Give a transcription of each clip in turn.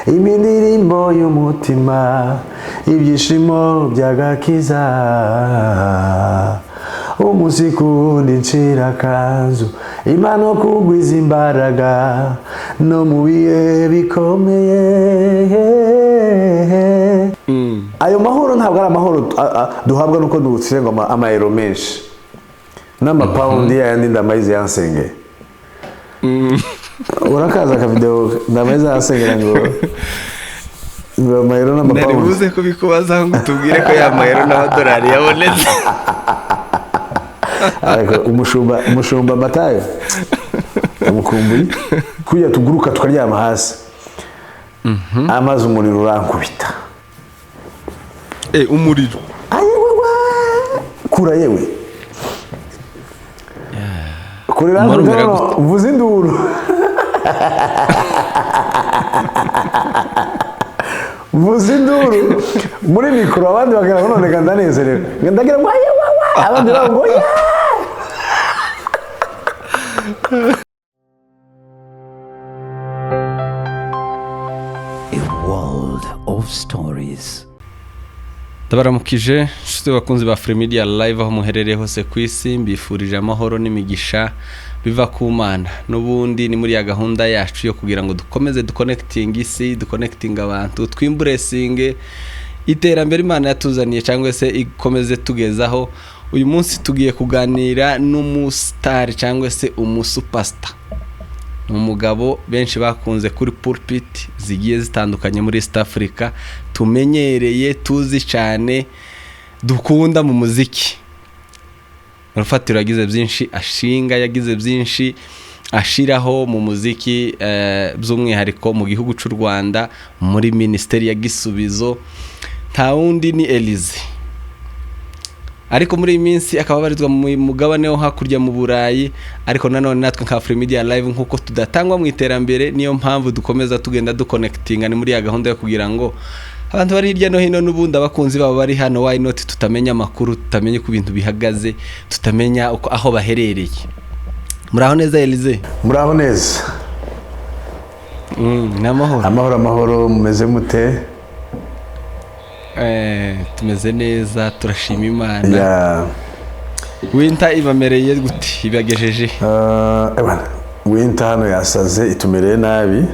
imindirimbo y'umutima ibyishimo by'agakiza umunsi kundi ncira kanzu imano kugwiza imbaraga no mu bihe bikomeye. Ayo mahoro ntabwo ari amahoro duhabwa nuko dutsenga amayero menshi n'amapawundi yandi ndamayize yansenge. Urakaza ka video ndamayize yansengera ngo amayero n'amapawundi naribuze kubikubaza ngo tubwire ko ya mayero n'amadolari yabonetse. Ariko umushumba Matayo umukumbuye kujya tuguruka tukaryama hasi amazi umuriro urankubita. Umuriro ayewe kura yewe kurira vuza induru vuza induru muri mikoro abandi bagira ngo none kandanezerewe ndagira ngo ayewe abandi ngo A world of stories. Tabaramukije nshuti bakunzi ba Free Media Live aho muherereye hose ku isi, mbifurije amahoro n'imigisha biva ku Mana. N'ubundi ni muri ya gahunda yacu yo kugira ngo dukomeze duconnecting isi, duconnecting abantu, twimburesinge iterambere Imana yatuzaniye cyangwa se ikomeze tugezaho. Uyu munsi tugiye kuganira n'umustar cyangwa se umusuperstar. Umugabo benshi bakunze kuri pulpit zigiye zitandukanye muri East Africa, tumenyereye tuzi cyane dukunda mu muziki. Rufatiro yagize byinshi ashinga, yagize byinshi ashiraho mu muziki, by'umwihariko mu gihugu cy'u Rwanda muri Ministeri ya Gisubizo. Nta wundi ni Elize. Ariko muri iyi minsi akaba barizwa mu mugabane wo hakurya mu Burayi, ariko nanone natwe nka Free Media Live nkuko tudatangwa mu iterambere, niyo mpamvu dukomeza tugenda duconnectinga ni muri ya gahunda yo kugira ngo abantu bari hirya no hino n'ubundi abakunzi babo bari hano, why not tutamenya amakuru, tutamenya ku bintu bihagaze, tutamenya uko aho baherereye. Muraho neza Elize? Muraho neza. Namahoro. Amahoro mumeze mute? Tumeze neza turashima Imana. Winter ibamereye gute? Ibagejeje? Winter hano yasaze, itumereye nabi.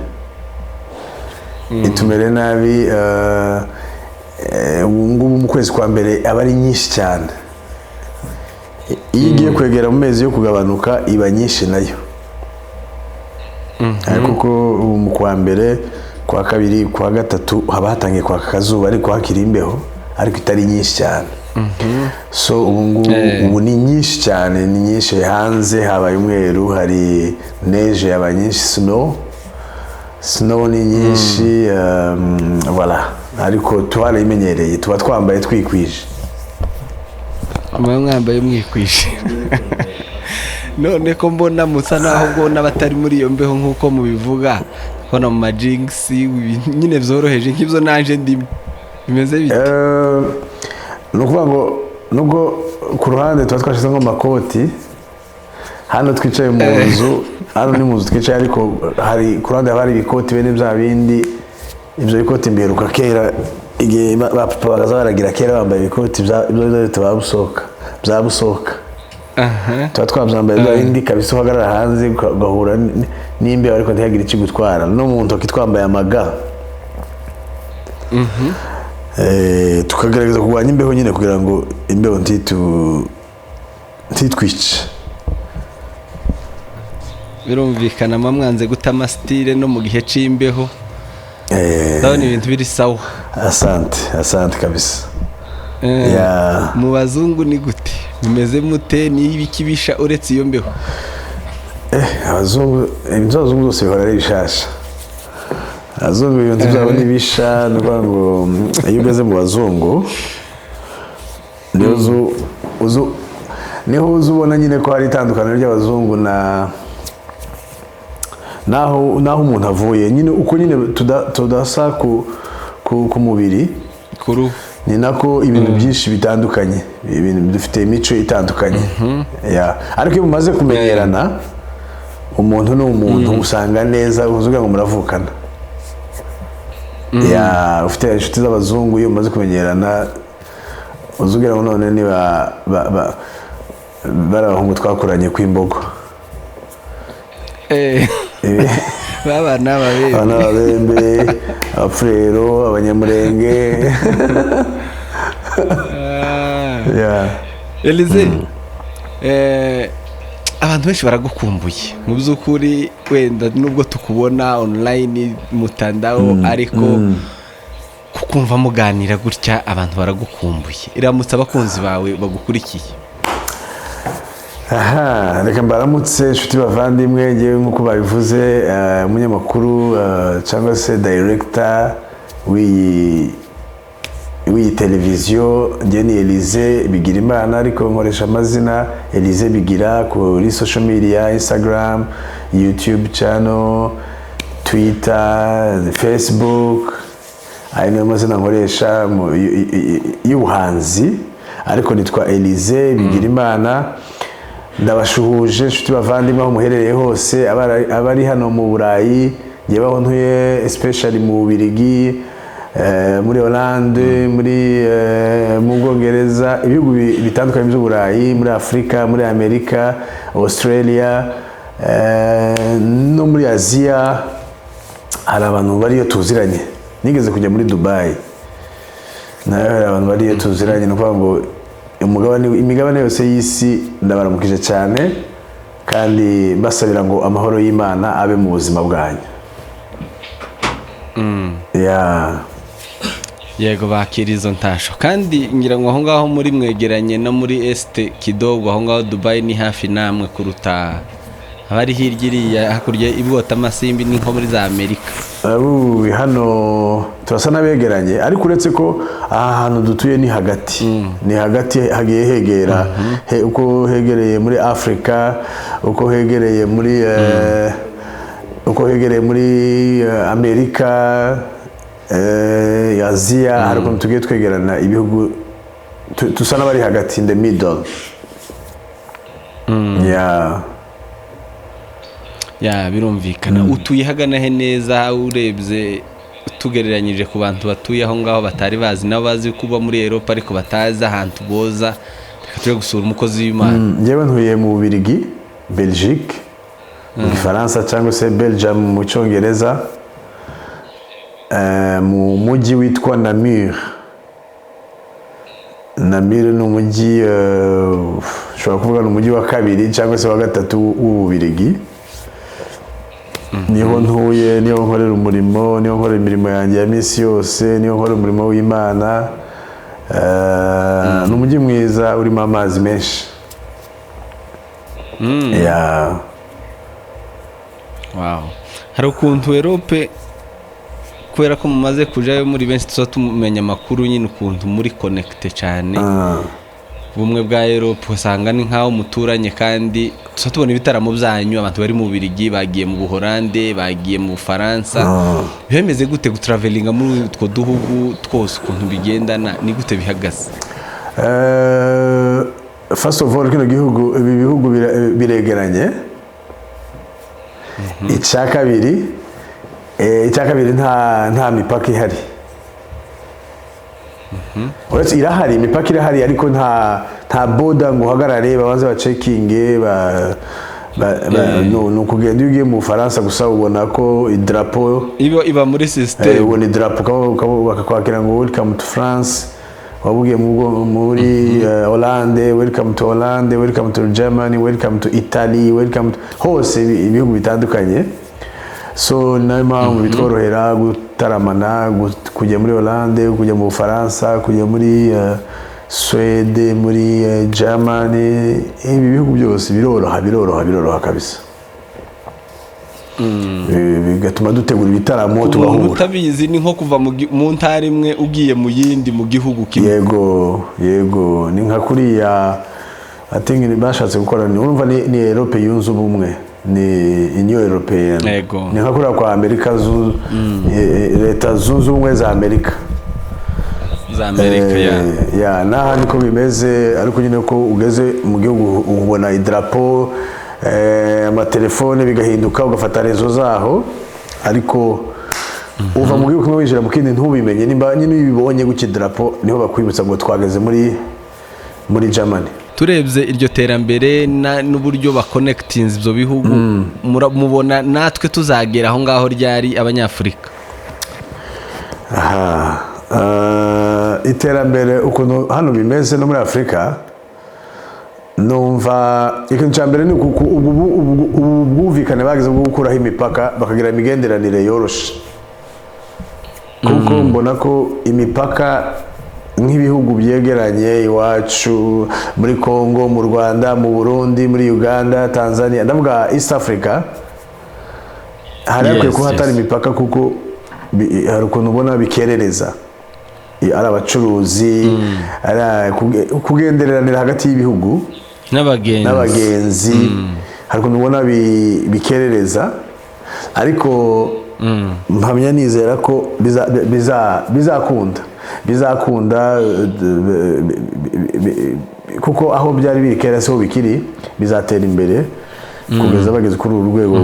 Itumereye nabi, ngubu mu kwezi kwa mbere aba ari nyinshi cyane. Iyo igiye kwegera mu mezi yo kugabanuka iba nyinshi nayo. Kuko mu kwa mbere, kwa kabiri, kwa gatatu haba hatangiye kwa kazuba ariko hakiri imbeho ariko itari nyinshi cyane. So ubu ni nyinshi cyane, ni nyinshi hanze, habaye umweru, hari neige yaba nyinshi, snow ni nyinshi, voilà. Ariko twarayimenyereye, tuba twambaye twikwije. Mwambaye mwikwije. None ko mbona musa naho ubwo n'abatari muri iyo mbeho nkuko mubivuga, kona mu majinx nyine byoroheje nk'ibyo nanje ndi bimeze bite? Nukuvuga ngo nubwo ku ruhande tuba twashize nko makoti, hano twicaye mu nzu, hano ni mu nzu twicaye, ariko hari ku ruhande hari ibikoti bene bya bindi, ibyo bikoti mberuka kera igihe bapapa bagaza baragira kera bambaye ibikoti ibyo bya busoka. Tuba twabyambaye bya bindi kabisa, uhagarara hanze ugahura n'imbeho ariko ntihagire ikigutwara. No mu ntoki twambaye amaga. Tukagerageza kurwanya imbeho nyine kugira ngo imbeho ntitwice. Birumvikana mwanze gutama style no mu gihe c'imbeho. Ndabona ibintu biri sawa. Asante kabisa. Mu bazungu ni gute? Mumeze mute? Ni ibikibisha uretse iyo mbeho? Abazungu bose bahora ari bishasha. Abazungu ibintu byabo ni bisha, nukuvuga ngo iyo ugeze mu bazungu niho uzubona nyine ko hari itandukaniro ry'abazungu naho umuntu avuye nyine, uko nyine tudasa ku mubiri kuru, ni nako ibintu byinshi bitandukanye, ibintu dufite imico itandukanye. Ariko iyo mumaze kumenyerana, umuntu ni umuntu usanga neza, uzuga ngo muravukana. ya ufite inshuti z'abazungu iyo umaze kumenyerana uzugira ngo none ni bari abahungu twakuranye kw'imbogo baba n'ababembe abafurero abanyamurenge Elize abantu benshi baragukumbuye mu by'ukuri wenda nubwo tukubona online mutandao ariko kukumva muganira gutya abantu baragukumbuye iramutse abakunzi bawe bagukurikiye reka mbaramutse inshuti bavandimwe ngewe nk'uko babivuze umunyamakuru cyangwa se director w'iyi televiziyo ngewe ni Elize Bigirimana ariko nkoresha amazina Elize Bigira kuri social media Instagram, YouTube channel, Twitter, Facebook, ayo niyo mazina nkoresha y'ubuhanzi ariko nitwa Elize Bigirimana. Ndabashuhuje inshuti bavandimwe aho muherereye hose abari hano mu Burayi ngewe ntuye especially mu Bubiligi, muri Hollande, mu Bwongereza, ibihugu bitandukanye by'Uburayi, muri Afurika, muri Amerika, Australia, no muri Aziya. Hari abantu bariyo tuziranye, nigeze kujya muri Dubai nayo hari abantu bariyo tuziranye, no kuvuga ngo imigabane yose y'isi ndabaramukije cyane kandi basabira ngo amahoro y'Imana abe mu buzima bwanyu. Yego bakira izo ntasho kandi ngira ngo aho ngaho muri mwegeranye no muri Este kidogo aho ngaho Dubai ni hafi namwe kuruta abari hirya iriya hakurya ibwota amasimbi ni nko muri za Amerika. Hano turasa n'abegeranye ariko uretse ko aha hantu dutuye ni hagati ni hagati hagiye hegera uko hegereye muri Afrika, uko hegereye muri Amerika, Aziya, hari ukuntu tugiye twegerana ibihugu tusa n'abari hagati in the middle. Birumvikana. Utuye hagana he neza urebye tugereranyije ku bantu batuye aho ngaho batari bazi nabo bazi kuba muri Europe ariko batazi ahantu boza tuje gusura umukozi w'Imana? Ngewe ntuye mu Bubiligi, Belgique, mu Faransa cyangwa se Belgium mu Cyongereza, mu mujyi witwa Namur. Namur ni umujyi ushobora kuvuga ni umujyi wa kabiri cyangwa se wa gatatu w'Ububiligi. Niho ntuye, niho nkorera umurimo, niho nkorera imirimo yanjye ya minsi yose, niho nkorera umurimo w'Imana. Ni umujyi mwiza urimo amazi menshi. Hari ukuntu Europe kubera ko mumaze kujayo muri benshi tuza tumenya amakuru nyine ukuntu muri connecte cyane. Bumwe bwa Europe usanga ni nkaho muturanye kandi tuza tubona ibitaramo byanyu abantu bari mu Bubiligi bagiye mu Buholande, bagiye mu Faransa. Bimeze gute gutravelinga muri utwo duhugu twose ukuntu bigendana ni gute bihagaze? First of all ibi bihugu biregeranye. Icya kabiri nta mipaka ihari. Uretse irahari imipaka irahari ariko nta border ngo uhagarare babanze bacekinge no kugenda ugiye mu Faransa gusa ubona ko idrapo iba muri system, ubona idrapo bakakwakira ngo welcome to France, wabugiye muri Hollande welcome to Hollande, welcome to Germany, welcome to Italy, welcome to hose ibihugu bitandukanye. So nayo mpamvu bitworohera gutaramana kujya muri Hollande, kujya mu Faransa, kujya muri Swede, muri Germany, ibi bihugu byose biroroha kabisa. Bigatuma dutegura ibitaramo tugahura. Utabizi ni nko kuva mu ntara imwe ugiye mu yindi mu gihugu kimwe. Yego ni nka kuriya I think bashatse gukora ni urumva ni Europe yunze ubumwe, ni Union Européenne. Ni nka kuriya kwa Amerika leta zunze ubumwe za Amerika. Naha niko bimeze ariko nyine ko ugeze mu gihugu ubona idrapo, amatelefone bigahinduka ugafata rezo zaho ariko uva mu gihugu kimwe winjira mu kindi ntubimenye nimba nyine ubibonye guki drapo niho bakwibutsa ngo twageze muri Germany. turebye iryo terambere n'uburyo bakonekitinze ibyo bihugu mubona natwe tuzagera aho ngaho ryari abanyafurika? Iterambere ukuntu hano bimeze no muri Afurika numva ikintu cya mbere ni ubu bwumvikane bageze bwo gukuraho imipaka bakagira imigenderanire yoroshe, kuko mbona ko imipaka nk'ibihugu byegeranye iwacu muri Congo, mu Rwanda, mu Burundi, muri Uganda, Tanzania, ndavuga East Africa, hari akwiye kuba hatari imipaka kuko hari ukuntu ubona bikerereza ari abacuruzi, kugenderanira hagati y'ibihugu n'abagenzi, hari ukuntu ubona bikerereza, ariko mpamya nizera ko bizakunda kuko aho byari biri kera siho bikiri, bizatera imbere kugeza bageze kuri uru rwego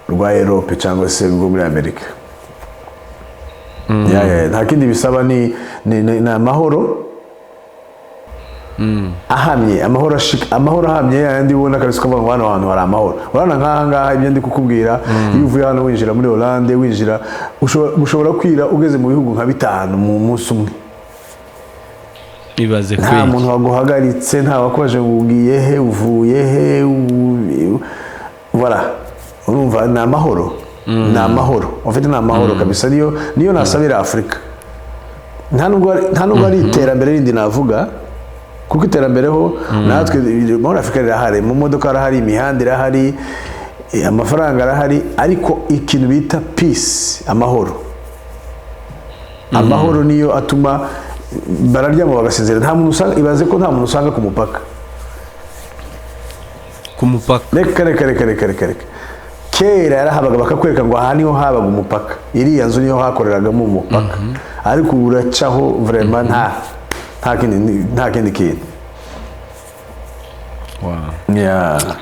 rwa Europe cyangwa se rwo muri Amerika. Nta kindi bisaba ni amahoro ahamye, amahoro ahamye yandi ubona kabisa ko hano hantu hari amahoro. Urabona nk'aha ngaha ibyo ndi kukubwira, iyo uvuye hano winjira muri Hollande, winjira ushobora kwira ugeze mu bihugu nka 5 mu munsi umwe. Ibaze kwiki nta muntu waguhagaritse, nta wakoje ugiye he, uvuye he, voilà. Urumva ni amahoro, ni amahoro, ufite ni amahoro kabisa, niyo nasabira Afurika. Nta nubwo ari iterambere rindi navuga, kuko iterambere ho natwe muri Afurika rirahari, mu modoka harahari, imihanda irahari, amafaranga arahari, ariko ikintu bita peace, amahoro. Amahoro niyo atuma bararyama bagasinzira. Nta muntu usanga, ibaze ko nta muntu usanga ku mupaka. Reka kera yarahabaga bakakwereka ngo aha niho habaga umupaka, iriya nzu niho hakoreragamo umupaka, ariko uracaho vraiment nta kindi kintu.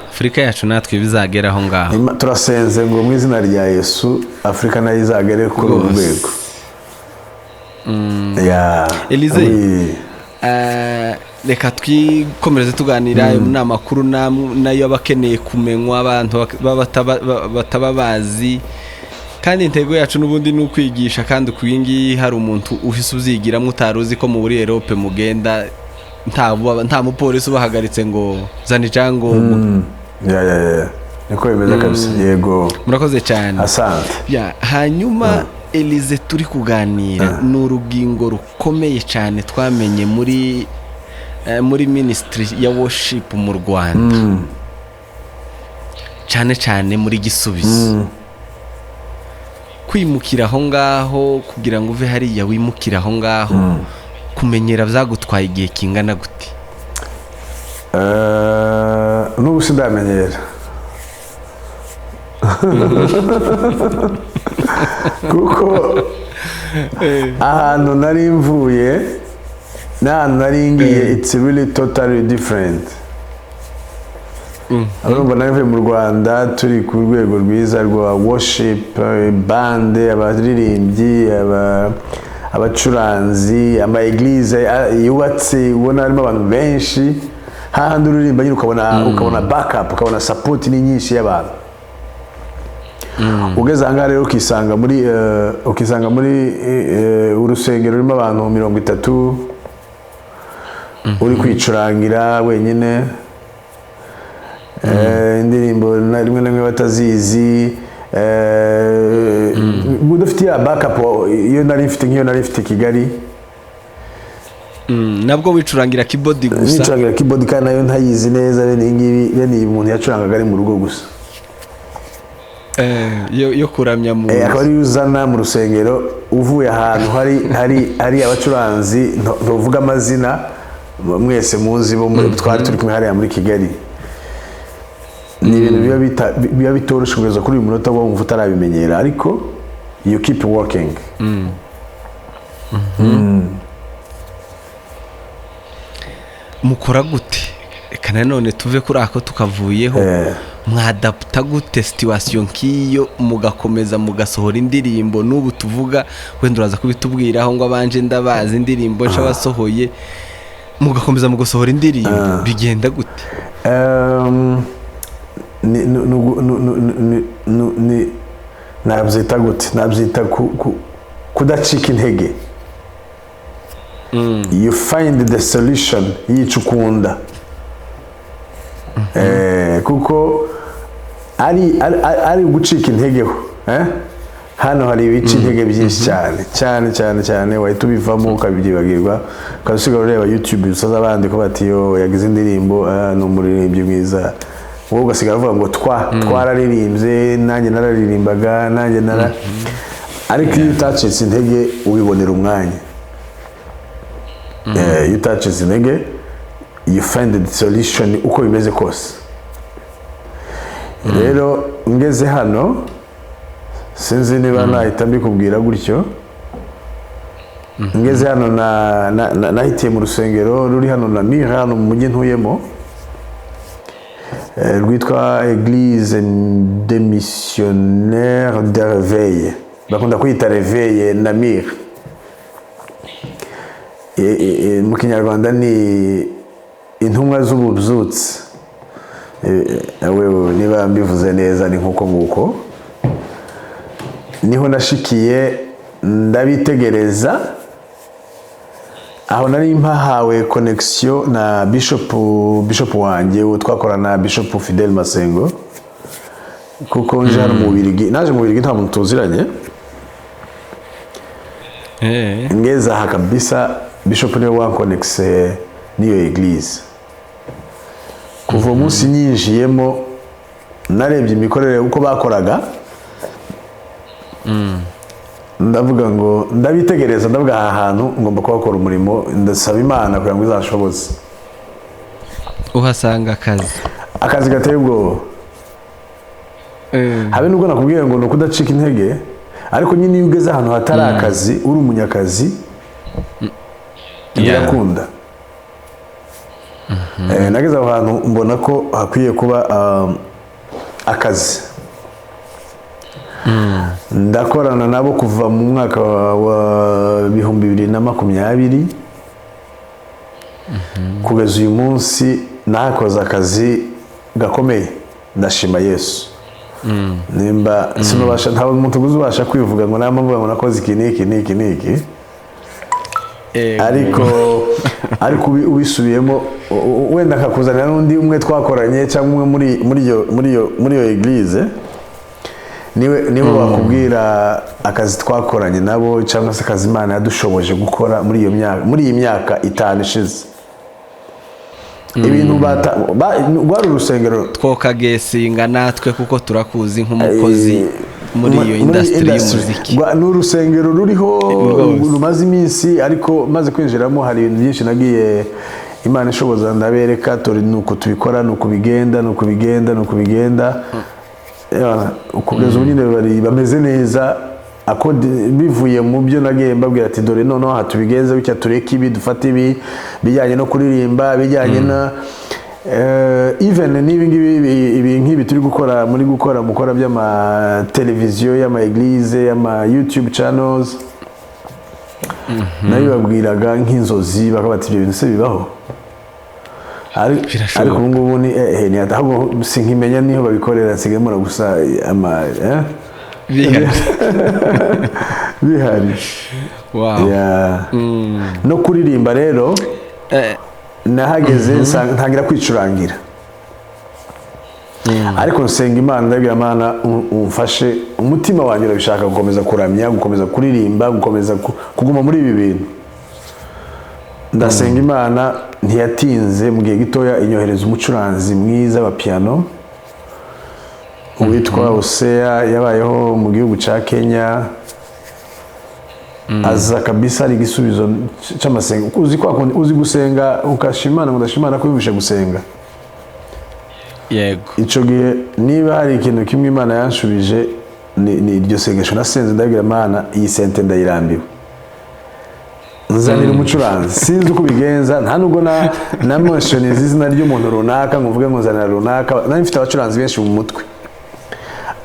Afurika yacu natwe bizagera aho ngaho. Turasenze ngo mu izina rya Yesu Afurika nayo izagere kuri uru rwego. Elize, reka twikomereze tuganira n'amakuru nayo abakeneye kumenywa, abantu bataba bazi, kandi intego yacu n'ubundi ni ukwigisha, kandi kuyingi hari umuntu uhise uzigiramo utaruzi ko muri Europe mugenda nta mupolisi ubahagaritse ngo zana icyangombwa. Niko bimeze kabisa. Yego, murakoze cyane. Asante. Hanyuma Elize, turi kuganira ni urugingo rukomeye cyane twamenye muri ministry ya worship mu Rwanda, cyane muri Gisubizo. Kwimukira aho ngaho kugira ngo uve hariya wimukira aho ngaho, kumenyera byagutwaye igihe kingana gute? N'ubu sindamenyera kuko ahantu nari mvuye n'ahantu nari ngiye, it's really totally different. Urumva nari mvuye mu Rwanda turi ku rwego rwiza rwa worship, bande, abaririmbyi, abacuranzi, ama eglise yubatse, ubona harimo abantu benshi, hahandi uririmba nyine ukabona backup, ukabona support ni nyinshi y'abantu. Ugeze ahangaha rero ukisanga muri urusengero rurimo abantu 30, uri kwicurangira wenyine, indirimbo rimwe na rimwe batazizi, udafite ya backup. Iyo nari mfite Kigali, nabwo wicurangira keyboard gusa. Wicurangira keyboard kandi nayo ntayizi neza, bene umuntu yacurangaga ari mu rugo gusa. Yo kuramya mu akaba ari uzana mu rusengero, uvuye ahantu hari abacuranzi ntuvuga amazina, mwese muzi bo twari turi kumwe hariya muri Kigali. Ni ibintu biba bitoroshe kugeza kuri uyu munota wo wumva utarabimenyera, ariko you keep working. Mukora gute? Reka nanone tuve kuri ako tukavuyeho, mwadapta gute situation nk'iyo mugakomeza mugasohora indirimbo n'ubu tuvuga wenda uraza kubitubwiraho ngo abanje ndabazi indirimbo nshya wasohoye mugakomeza mugasohora indirimbo bigenda gute? nabyita gute, nabyita kudacika intege. You find the solution y'icyo ukunda. Kuko ari gucika intege ho, hano hari ibice intege byinshi cyane wahita ubivamo ukabyibagirwa ukasigaye ureba YouTube usaza abandi ko bati yo yagize indirimbo no umuririmbyi mwiza, wowe ugasigara uvuga ngo twararirimbye nanjye nararirimbaga nanjye ariko iyo utacitse intege ubibonera umwanya. You touches intege, you find the solution uko bimeze kose. Rero ngeze hano sinzi niba nahita mbikubwira gutyo. Ngeze hano nahitiye mu rusengero ruri hano na Mire hano mu mujyi ntuyemo, rwitwa Église des Missionnaires de Réveil, bakunda kwita Réveil na Mire. Mu Kinyarwanda ni intumwa z'ububyutse. Wewe niba mbivuze neza ni nkuko nguko. Niho nashikiye ndabitegereza, aho nari mpahawe connection na bishop wanjye twakorana, Bishop Fidel Masengo, kuko nje hano mu Bubiligi, naje mu Bubiligi nta muntu tuziranye. Ngeza aha kabisa Bishop niwe wankonexe n'iyo eglise. Kuva umunsi nyinjiyemo narebye imikorere uko bakoraga, ndavuga ngo ndabitegereza, ndavuga aha hantu ngomba kubakora umurimo, ndasaba Imana kugira ngo izashoboze. Uhasanga akazi gateye ubwoba. Habe nubwo nakubwiye ngo nuko udacika intege, ariko nyine iyo ugeze ahantu hatari akazi uri umunyakazi birakunda. Nageze aho hantu mbona ko hakwiye kuba akazi. Ndakorana nabo kuva mu mwaka wa 2020 kugeza uyu munsi nakoze akazi gakomeye, ndashima Yesu. Nimba sinubasha, nta muntu uzubasha kwivuga ngo namvuga ngo nakoze iki ariko ubisubiyemo wenda akakuzanira n'undi umwe twakoranye cyangwa umwe muri iyo eglise niwe wakubwira akazi twakoranye nabo cyangwa se akazi Imana yadushoboje gukora muri iyi myaka 5 ishize. Ibintu rwari urusengero twokagesinga natwe kuko turakuzi nk'umukozi muri iyo industry y'umuziki. Ni urusengero ruriho rumaze iminsi, ariko maze kwinjiramo hari ibintu byinshi nagiye Imana ishoboza ndabereka, tori nuko tubikora, nuko bigenda ukugeza ubu nyine bari bameze neza. Bivuye mu byo nagiye mbabwira ati dore noneho aha tubigenze bitya, tureke ibi dufate ibi bijyanye no kuririmba, bijyanye na even n'ibi nk'ibi turi mukora by'ama televiziyo, y'ama eglise, y'ama YouTube channels. Nayo babwiraga nk'inzozi bakabati ibyo bintu se bibaho, ariko ubu ngubu ni ahubwo sinkimenya niho babikorera, nsigemura gusa bihari. Wow. No kuririmba rero nahageze ntangira kwicurangira, ariko nsenga Imana, ndabwira Imana umfashe, umutima wanjye urabishaka gukomeza kuramya, gukomeza kuririmba, gukomeza kuguma muri ibi bintu. Ndasenga Imana, ntiyatinze mu gihe gitoya inyohereza umucuranzi mwiza wa piano witwa Osea, yabayeho mu gihugu cya Kenya. Aza kabisa ari igisubizo cy'amasenga. Uzi gusenga ukashimana ngo ndashimana ko yumvishe gusenga. Yego. Ico gihe niba hari ikintu kimwe Imana yanshubije ni iryo sengesho nasenze, ndabwira Imana iyi sente ndayirambiwe. nzanira umucuranzi sinzi uko ubigenza nta nubwo na menshoniza izina ry'umuntu runaka ngo mvuge ngo nzanira runaka nari mfite abacuranzi benshi mu mutwe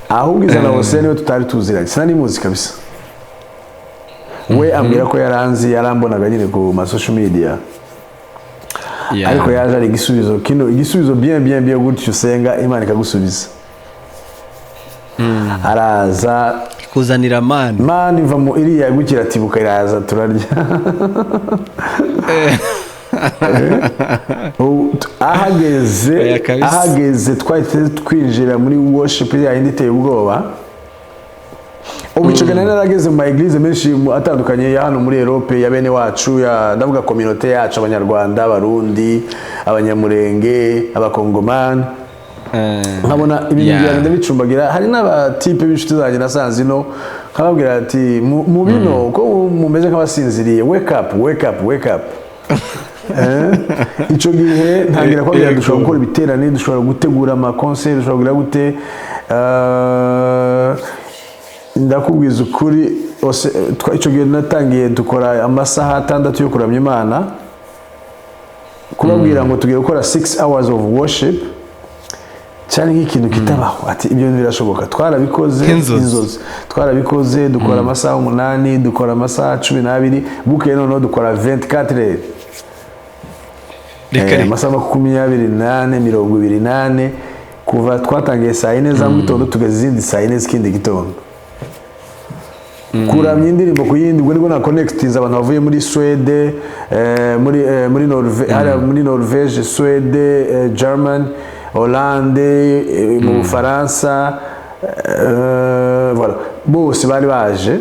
ahubwo izana Hussein niwe tutari tuziranye sinari muzi kabisa we ambwira ko yaranzi yarambonaga nyine ku ma social media ariko yaje ari igisubizo bien gutyo usenga Imana ikagusubiza araza kuzanira mani iva mu iriya gukira tibuka iraza turarya ahageze twahise twinjira muri worship ya yindi iteye ubwoba ubu icyo gihe narageze mu ma eglise menshi atandukanye ya hano muri Europe ya bene wacu ndavuga communauté yacu abanyarwanda abarundi abanyamurenge abakongomani nkabona ibintu byagenda bicumbagira hari n'abatipe b'inshuti zanjye nasanze ino nkababwira ati mu bino ko mumeze nk'abasinziriye wake up icyo gihe ntangira kubabwira dushobora gukora ibiterane dushobora gutegura amakonseri dushobora kugira gute ndakubwiza ukuri icyo gihe natangiye dukora amasaha 6 yo kuramya Imana kubabwira ngo tugiye gukora 6 hours of worship cyane nk'ikintu kitabaho ati ibyo birashoboka twarabikoze inzozi twarabikoze dukora amasaha 8 dukora amasaha 12 bukeye noneho dukora 24 amasaha 28 kuva twatangiye saa 4 za mu gitondo tugeze izindi saa 4 z'ikindi gitondo kuramya indirimbo ku yindi ubwo nibwo na connectinze abantu bavuye muri Swede muri Norvège Swede German Hollande mu Bufaransa voilà bose bari baje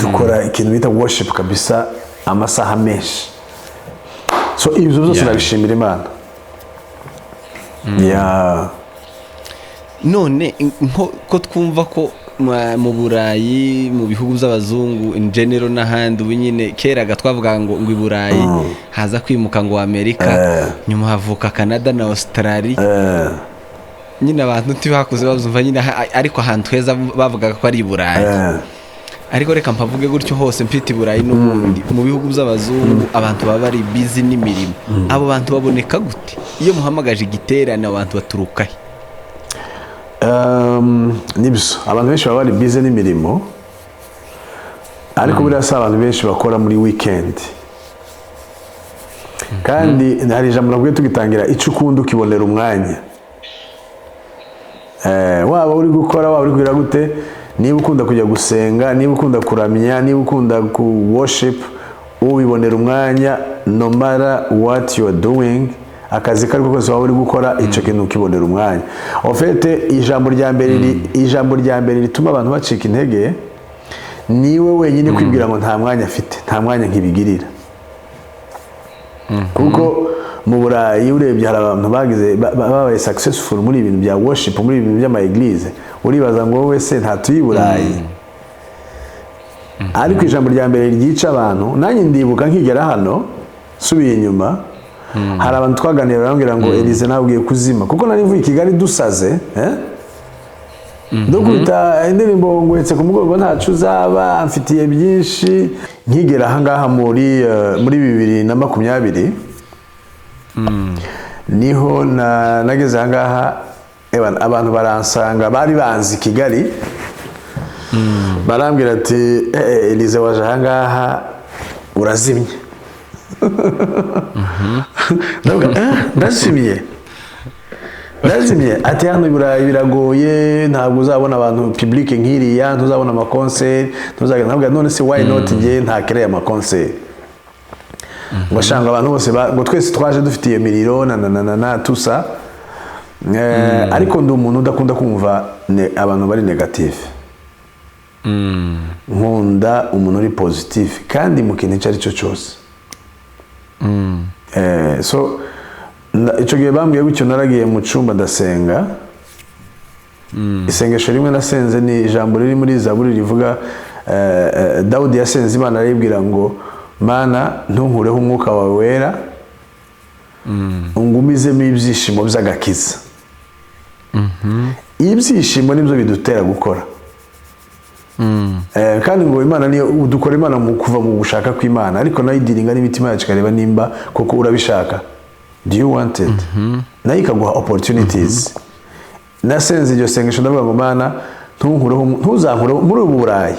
dukora ikintu bita worship kabisa amasaha menshi so ibyo byose nabishimira Imana none ko twumva ko mu Burayi mu bihugu by'abazungu in general n'ahandi ubu nyine keraga twavuga ngo i Burayi haza kwimuka ngo Amerika nyuma havuka Canada na Australia nyine abantu ntibakuze bazumva nyine ariko ahantu heza bavugaga ko ari i Burayi ariko reka mpavuge gutyo hose mfite i Burayi n'ubundi mu bihugu by'abazungu abantu baba bari busy n'imirimo abo bantu baboneka gute iyo muhamagaje igiterane abantu baturuka he nibyo abantu benshi baba bari busy n'imirimo ariko buriya si abantu benshi bakora muri weekend kandi hari ijambo nabwiye tugitangira icyo ukunda ukibonera umwanya waba uri gukora waba uri kugira gute niba ukunda kujya gusenga niba ukunda kuramya niba ukunda ku worship ubibonera umwanya no matter what you are doing akazi kariko kose waba uri gukora icyo kintu ukibonera umwanya ofete ijambo rya mbere rituma abantu bacika intege niwe wenyine kwibwira ngo nta mwanya afite nta mwanya nkibigirira kuko mu Burayi urebye hari abantu babaye successful muri ibintu bya worship muri ibintu by'ama eglise uribaza ngo wowe se ntatuye i Burayi ariko ijambo rya mbere ryica abantu nanjye ndibuka nkigera hano subiye inyuma hari abantu twaganira barambwira ngo Elise nawe ugiye kuzima kuko nari mvuye i Kigali dusaze dukubita indirimbo ngwetse ku mugongo ntacu uzaba mfitiye byinshi nkigera ahangaha muri 2020 niho nageze ahangaha abantu baransanga bari banzi Kigali barambwira ati Elise waje ahangaha urazimye ndazimye ati hano Burayi biragoye ntabwo uzabona abantu public nk'iriya ntuzabona amakonser ntuzagenda none se why not ngiye ntakereye amakonser ngo shanga abantu bose ngo twese twaje dufitiye miriro na tusa ariko ndi umuntu udakunda kumva abantu bari negative nkunda umuntu uri positive kandi mu kintu icyo ari cyo cyose so icyo gihe bambwiye gutyo naragiye mu cyumba ndasenga isengesho rimwe nasenze ni ijambo riri muri Zaburi rivuga Dawudi yasenze Imana aribwira ngo Mana ntunkureho umwuka wawe wera ungumizemo ibyishimo by'agakiza ibyishimo nibyo bidutera gukora kandi ngo imana niyo dukora imana mu kuva mu gushaka kw'imana ariko nayo idiringa n'imitima yacu ikareba nimba koko urabishaka, do you want it, nayo ikaguha opportunities. Nasenze iryo sengesho ndavuga ngo mana ntuzankureho muri ubu burayi,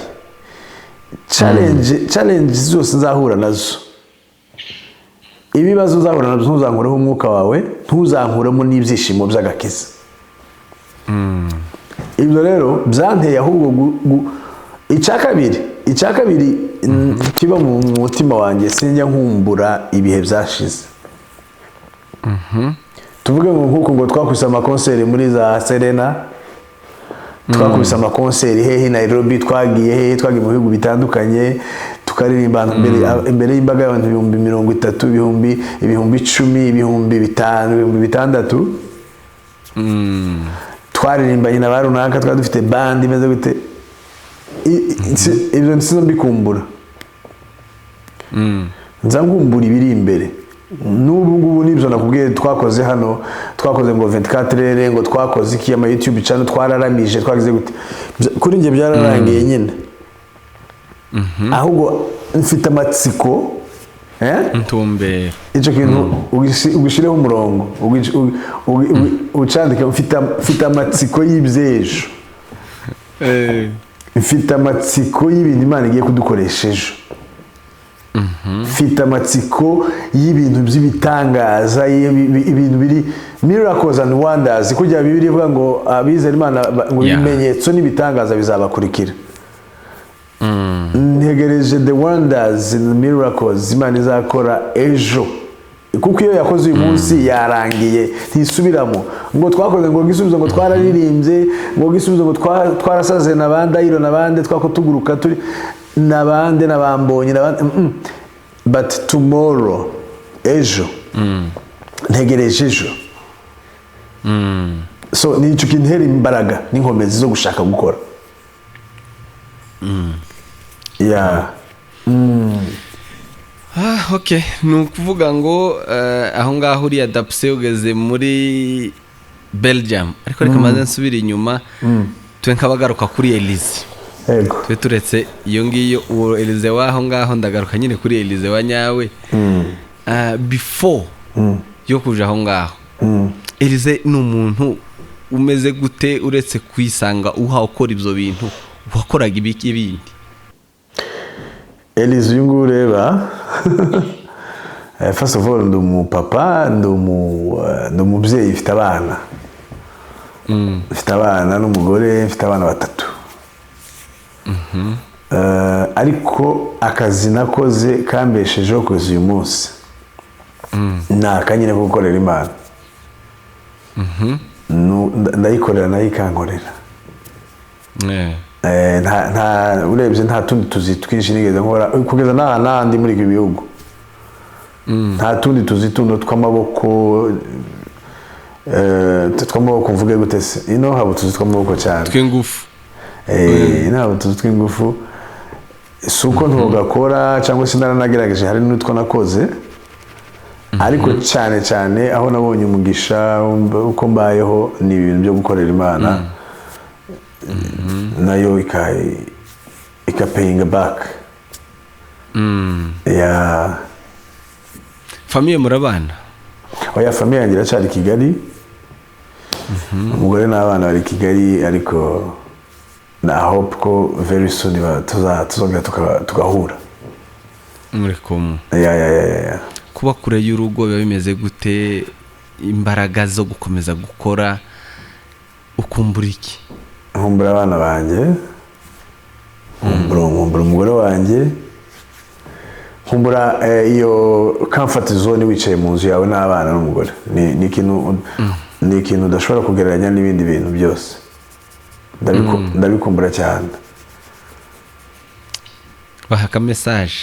challenge zose nzahura nazo, ibibazo nzahura nazo ntuzankureho umwuka wawe, ntuzankuremo n'ibyishimo by'agakiza. Ibyo rero byanteye ahubwo icya kabiri kiba mu mutima wanjye, sinjya nkumbura ibihe byashize. Tuvuge ngo nkuko ngo twakubise amakonseri muri za Serena, twakubise amakonseri hehe Nairobi, twagiye mu bihugu bitandukanye tukaririmba imbere y'imbaga y'abantu 30,000, 10,000, 5,000, 6,000. Twaririmbanye na barunaka, twari dufite band imeze gute. Ibyo nsizo mbikumbura, nza ngumbura ibiri imbere. N'ubu ngubu nibyo nakubwiye twakoze hano, twakoze ngo 24 rere, ngo twakoze iki ama YouTube channel, twararamije, twagize gute. Kuri njye byararangiye nyine. Ahubwo mfite amatsiko ntumbera icyo kintu ugishireho umurongo, ucandika mfite amatsiko y'ibyejo, mfite amatsiko y'ibintu Imana igiye kudukoresha ejo, mfite amatsiko y'ibintu by'ibitangaza, ibintu biri miracles and wonders. Kujya Bibiliya ivuga ngo abizera Imana ngo ibimenyetso n'ibitangaza bizabakurikira. Ntegereje the wonders and the miracles Imana izakora ejo, kuko iyo yakoze uyu munsi yarangiye ntisubiramo. Ngo twakoze ngo gisubizo ngo twararirimbye, ngo gisubizo ngo twarasaze nabandi ayiro nabandi twakotuguruka turi nabandi nabambonye nabandi but tomorrow, ejo ntegereje ejo. So ni icyo kintera imbaraga n'inkomezi zo gushaka gukora. Okay, ni ukuvuga ngo aho ngaho uriya Dapse ugeze muri Belgium, ariko reka maze nsubira inyuma twe nkabagaruka kuri Elise. Yego, twe turetse iyo ngiyo uwo Elise waho ngaho ndagaruka nyine kuri Elise wa nyawe. Before yo kuja aho ngaho, Elise ni umuntu umeze gute uretse kwisanga uha ukora ibyo bintu, wakoraga ibiki bindi? Elise uyu nguyu ureba first of all ndi umupapa, ndi umubyeyi, mfite abana, mfite abana n'umugore, mfite abana 3. Ariko akazi nakoze kambeshejeho kugeza uyu munsi ni akanyine ko gukorera Imana. Ndayikorera nayo ikankorera. Urebye nta tundi tuzi twinshi nigeze nkora kugeza n'ahandi muri ibi bihugu. Nta tundi tuzi tuno tw'amaboko, mvuge gute se, haba tuzi tw'amaboko cyane, tw'ingufu. Ntabwo tuzi tw'ingufu, si uko ntugakora cyangwa se naranagerageje, hari n'utwo nakoze. Ariko cyane aho nabonye umugisha uko mbayeho ni ibintu byo gukorera Imana, nayo ikapayinga back. Famiye murabana? Oya, famiye yanjye iracyari Kigali, umugore n'abana bari Kigali, ariko na hope ko very soon tuzongera tugahura muri kumwe. Kuba kure y'urugo biba bimeze gute? Imbaraga zo gukomeza gukora, ukumbura iki? Nkumbura abana banjye, nkumbura umugore wanjye, nkumbura iyo comfort zone wicaye mu nzu yawe n'abana n'umugore. Ni ikintu udashobora kugereranya n'ibindi bintu byose. Ndabikumbura cyane. Baha ka message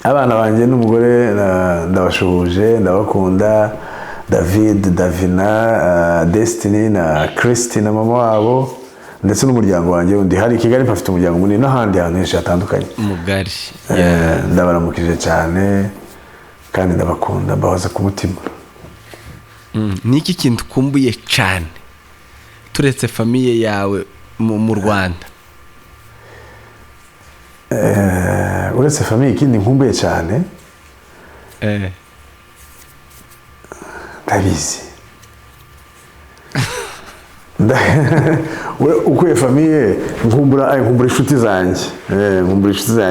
abana banjye n'umugore, ndabashuhuje, ndabakunda. David, Davina, Destiny na Christine mama wabo, ndetse n'umuryango wanjye undi hari Kigali, mfite umuryango munini n'ahandi hantu henshi hatandukanye mugari. Ndabaramukije cyane kandi ndabakunda, mbahoza ku mutima. Niki kintu kumbuye cyane turetse famiye yawe mu Rwanda? uretse famiye ikindi nkumbuye cyane ndabizi ukuye famiye nkumbura inshuti zanjye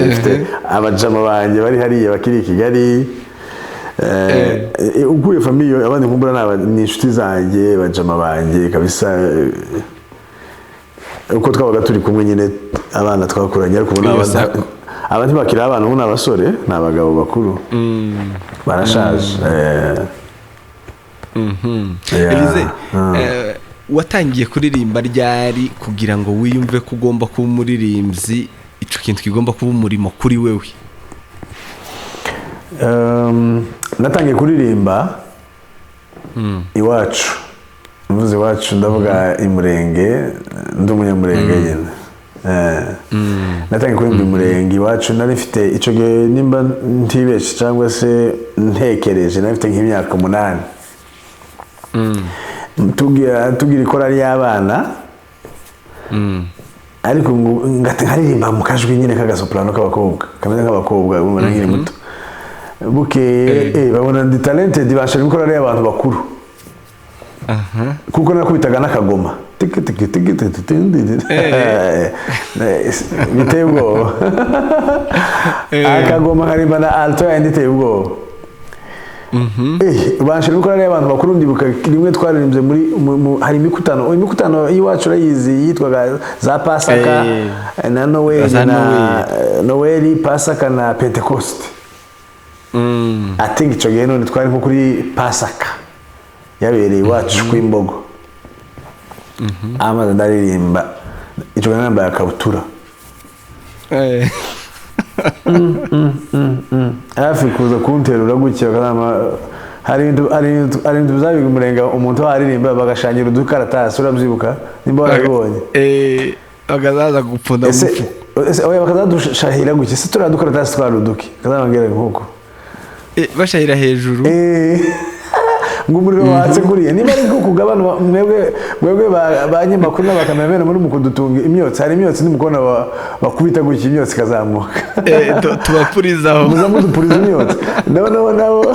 mfite abajama banjye bari hariya bakiri i Kigali. Ukuye famiye abandi nkumbura ni inshuti zanjye bajama banjye kabisa, uko twabaga turi kumwe nyine abana twakuranye, ariko abandi bakira abana ubu n'abasore n'abagabo bakuru barashaje. Elize, watangiye kuririmba ryari kugira ngo wiyumve ko ugomba kuba umuririmbyi, ico kintu kigomba kuba umurimo kuri wewe? Natangiye kuririmba iwacu, mvuze iwacu ndavuga imurenge, ndi umunyamurenge nyine. Natangiye kuririmba imurenge iwacu, nari mfite ico gihe nimba ntibeshye cyangwa se ntekereje, nari mfite nk'imyaka 8. tugira ikorari y'abana, ariko nkaririmba mu kajwi nyine k'agasoprano k'abakobwa kameze nk'abakobwa ubona nkiri muto. Bukeye babona ndi talented, bashaka ikorari y'abantu bakuru, kuko nakubitaga n'akagoma biteye ubwoba. Akagoma karimba na alto yandi iteye ubwoba. Bashaka ikorari y'abantu bakuru, ndibuka rimwe twaririmbye hari imikutano y'iwacu urayizi yitwaga za Pasaka na Noel, Pasaka na Pentecost. I think icyo gihe none twari nko kuri Pasaka yabereye iwacu ku Imbogo. Amaze ndaririmba, icyo gihe nambaye akabutura hafi kuza kunterura gutya, hari ibintu bizabiga umurenga umuntu waririmba bagashangira udukaratasi, urabyibuka nimba warabibonye? Bakazaza gupfunda oya bakazadushahira gutya, se turiya dukaratasi twaruduki kazabangere nk'uko bashahira hejuru ngo umuriro watse kuriya. Niba ari bwo kugabana mwebwe banyamakuru n'abakamera muri mu kudutunga imyotsi, hari imyotsi nimukona bakubita gutya imyotsi kazamuka tubapurizaho, muzamudupuriza imyotsi. nabo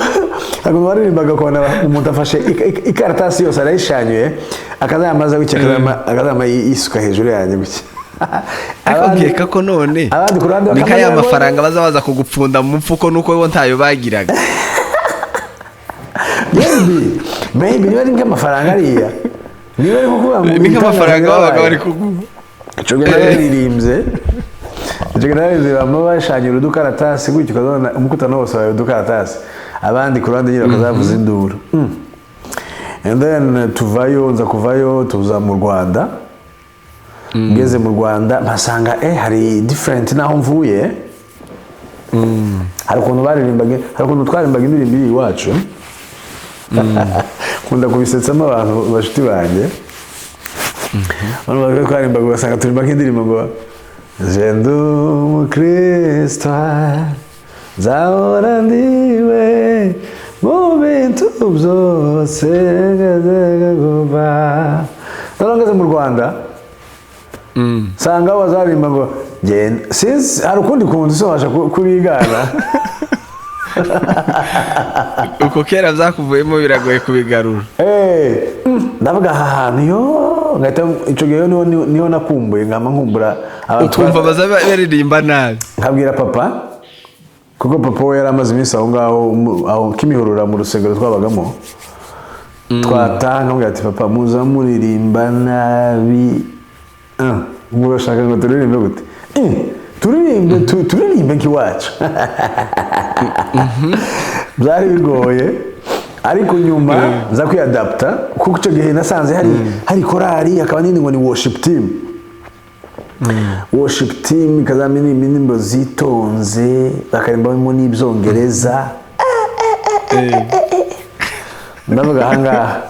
agomba baririmbaga kubona umuntu afashe ikaratasi yose arayishanyuye, akazamaza gutya, akazama yisuka hejuru yanjye gutya. Akubweka ko none ni kaya mafaranga bazabaza kugupfunda mu mfuko, nuko bo ntayo bagiraga. Maybe niba ari nk'amafaranga ariya, niba ari kuvuga ngo ni nk'amafaranga babaga bari kuguha. Icyo gihe naririmbye bamwe bashanyira udukaratasi gutyo, ukazabona umukutano wose wawe udukaratasi, abandi ku ruhande nyine bakazavuza induru. And then nza kuvayo tuza mu Rwanda. Ngeze mu Rwanda mpasanga hari different naho mvuye. Hari ukuntu baririmbaga, hari ukuntu twarimbaga indirimbo iri iwacu. Kunda kubisetsamo abantu bashuti banjye. Abantu twarimbaga ugasanga turimba nk'indirimbo ngo Jendo umukristo nzahora ndiwe mu bintu byose ngeze ngeze mu Rwanda. Sanga bazarimba ngo since hari ukundi kuntu sobasha kubigana. Uko kera zakuvuyemo biragoye kubigarura. Ndavuga aha hantu yo ngahita icyo gihe niho nakumbuye, nkama nkumbura ukumva bazabaririmba nabi. Nkabwira papa, kuko papa we yari amaze iminsi aho ngaho Kimihurura mu rusengero twabagamo. Twataha nkabwira ati papa muza muririmba nabi. Murashaka ngo turirimbe gute? Turirimbe nk'iwacu. Byari bigoye, ariko nyuma nza kwiadapta, kuko icyo gihe nasanze hari korali, hakaba n'indi ngo ni worship team. Worship team ikazamini indirimbo zitonze, bakarimbamo n'ibyongereza. Ndavuga ahangaha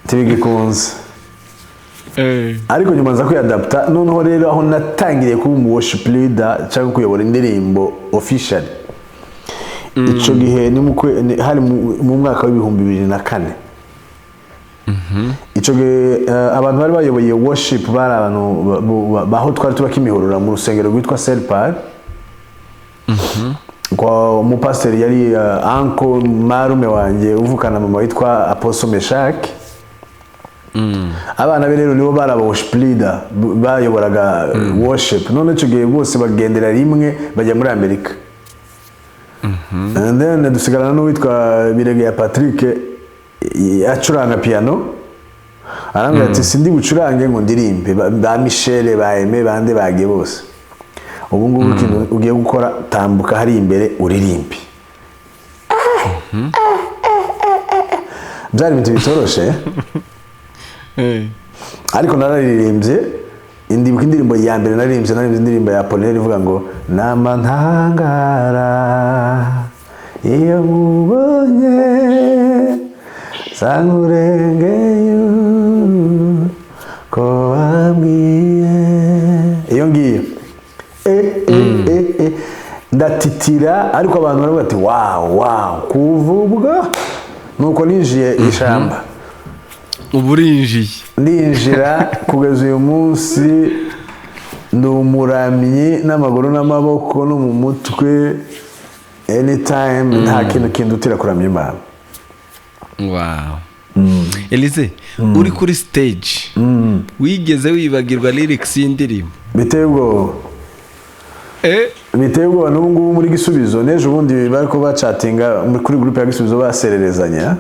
tibigikunze. Ariko nyuma nza kwiadapta, noneho rero aho natangiriye kuba umu worship leader cyangwa kuyobora indirimbo official. Icyo gihe hari mu mwaka wa 2004. icyo gihe abantu bari bayoboye worship bari abantu baho twari tuba Kimihurura mu rusengero rwitwa Selpar. Kwa umupasiteri yari anko marume wanjye uvukana mama witwa Apostle Meshak. Abana be rero nibo bari aba worship leader bayoboraga worship. None icyo gihe bose bagendera rimwe bajya muri Amerika. And then dusigarana n'uwitwa Birege ya Patrick acuranga piano. Arambwira ati sindi bucurange ngo ndirimbe ba Michel ba Aime bande bagiye bose. Ubu ngubu ikintu ugiye gukora tambuka hari imbere uririmbe. Byari ibintu bitoroshe. Ariko nararirimbye indirimbo ya mbere naririmbye indirimbo ya Apollinaire ivuga ngo nama ntangara iyo mubonye sangurengeyo ko wambwiye iyo ngiyo ndatitira ariko abantu baravuga ati wow kuvubwa nuko ninjiye ishamba. uburinjiye ndinjira kugeza uyu munsi ndi umuramyi n'amaguru n'amaboko no mu mutwe anytime nta kintu kindutira kuramya Imana. Wow. Elise uri kuri stage wigeze wibagirwa lyrics y'indirimbo? Biteye ubwoba n'ubu ngubu muri Gisubizo n'ejo bundi bari ko bacatinga kuri groupe ya Gisubizo basererezanya.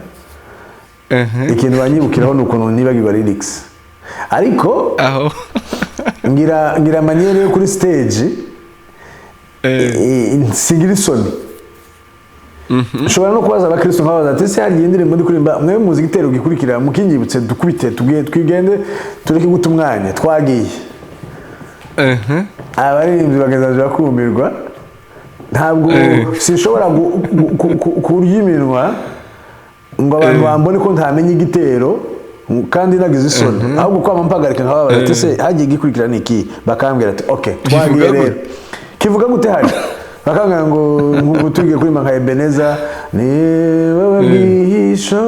Ikintu banyibukiraho nukuntu nibagirwa lyrics ariko aho ngira maniere yo kuri stage singira isoni. Ushobora no kubaza abakristo nk'abaza ati se hari indirimbo ndi kurimba mwe muzi igitero gikurikira mukinyibutse dukubite twigende tureke guta umwanya twagiye. Abaririmbyi bagazaje bakumirwa ntabwo sinshobora kurya iminwa ngo abantu bambone ko ntamenye igitero kandi nagize isoni ahubwo kwama mpagarika nk'ababaza ati se hagiye gikurikira niki bakambwira ati okay twagiye rero kivuga gute hari bakambwira ngo tugiye kuri nka Ebeneza ni wewe bwihisho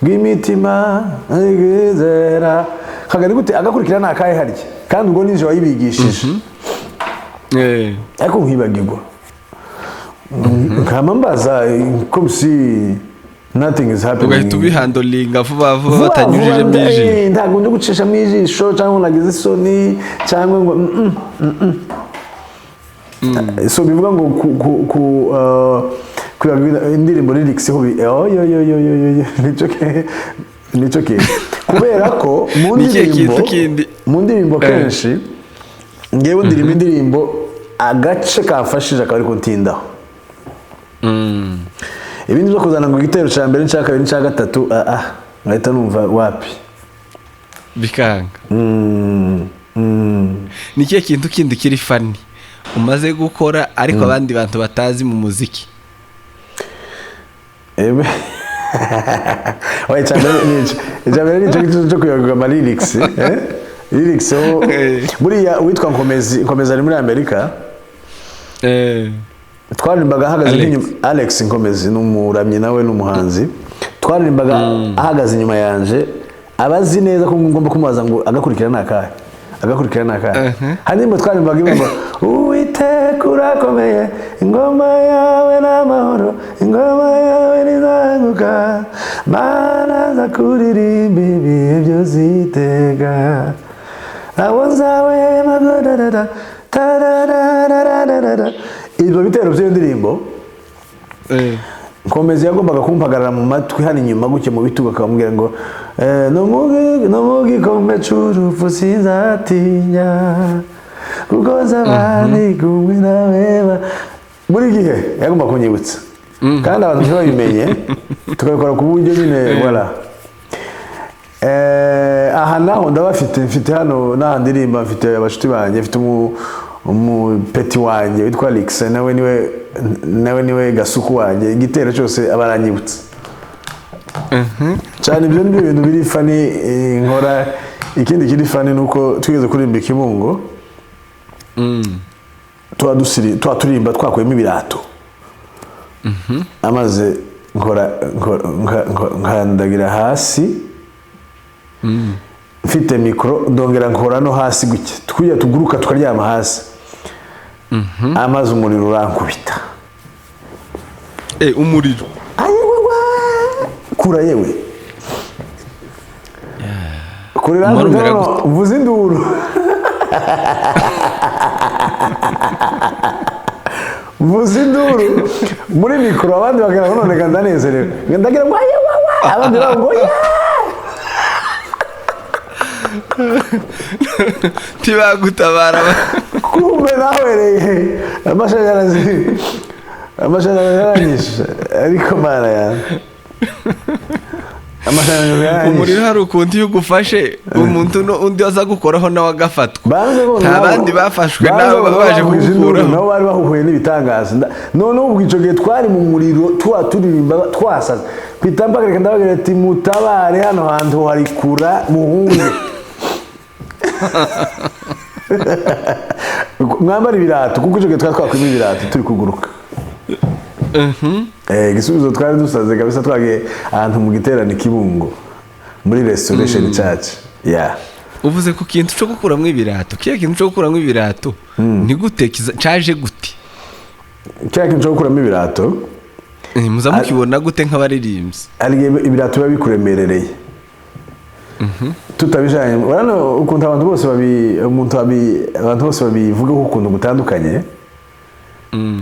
bw'imitima igezera kagari gute agakurikira nakaye harya kandi ubwo nije wayibigishije ariko nkibagirwa kama mbaza comme si nothing is happening. Ugahita ubihandolinga vuba batanyujije mwijisho. Ntabwo ndi gucisha mwijisho cyangwa nagize isoni cyangwa ngo so bivuga ngo ku indirimbo lyrics ho nicyo ke kubera ko mu ndirimbo kenshi ngewe ndirimbo indirimbo agace kafashije akaba ariko ntindaho. Ibindi byo kuzana ngo igitero cya mbere n'icya kabiri n'icya gatatu ngahita numva wapi bikanga. Ni kihe kintu kindi kiri funny umaze gukora ariko abandi bantu batazi mu muziki? Oya cyane n'icyo cyo kuyaga ama lyrics lyrics buriya witwa Nkomezi ari muri Amerika. Twaririmbaga ahagaze inyuma Alex Nkomezi n'umuramyi nawe n'umuhanzi. Twaririmbaga ahagaze inyuma yanje abazi neza ko ngomba kumubaza ngo agakurikira nakahe hanyuma twaririmbaga imwe Uwiteka urakomeye ingoma yawe n'amahoro ingoma yawe nizanguka Mana zakuririmba ibihe byose iteka abo nzawe magodadada tarararararara. Ibyo bitero by'iyo ndirimbo Nkomezi yagombaga kumpagarara mu matwi hano inyuma gutya mu bitugu akamubwira ngo no mu gikombe cy'urupfu sinzatinya kuko zabandi kumwe nawe. Buri gihe yagomba kunyibutsa kandi abantu ntibabimenye tukabikora ku buryo nyine wala aha naho mfite hano n'aha ndirimba mfite abashuti banjye mfite umupeti wanjye witwa Alex nawe niwe gasuku wanjye igitero cyose abaranyibutsa cyane. Ibyo ni ibintu biri funny nkora. Ikindi kiri funny nuko twigeze kuririmba Kibungo turimba twakuyemo ibirato amaze nkandagira hasi mfite mikoro ndongera nkora no hasi gutya tujya tuguruka tukaryama hasi amaze umuriro urankubita umuriro ayewe kura yewe kurira ngo uvuze induru vuze induru muri mikoro abandi bagana none kandanezerewe ndagira ngo ayewe abandi ngo tibagutabara kumbe nawereye amashanyarazi yaranyishe ariko mana yanjye amashanyarazi yaranyishe umuriro hari ukuntu iyo ugufashe umuntu undi aza gukoraho nawe agafatwa nta bandi bafashwe nawe baje kugukuraho nabo bari bahuhuye n'ibitangaza noneho ubwo icyo gihe twari mu muriro turirimba twasaze mpita mbagarika ndabagira ati mutabare hano hantu hari kura muhunge mwambara ibirato kuko icyo gihe twari twakwima ibirato turi kuguruka igisubizo twari dusaze kabisa twagiye ahantu mu giterane Kibungo muri restoration church uvuze ku kintu cyo gukuramo ibirato kiya kintu cyo gukuramo ibirato ni gute cyaje gute kiya kintu cyo gukuramo ibirato muzamukibona gute nk'abaririmbyi ari ibirato biba bikuremerereye tutabijanye urana ukuntu abantu bose babivuga ko ukuntu gutandukanye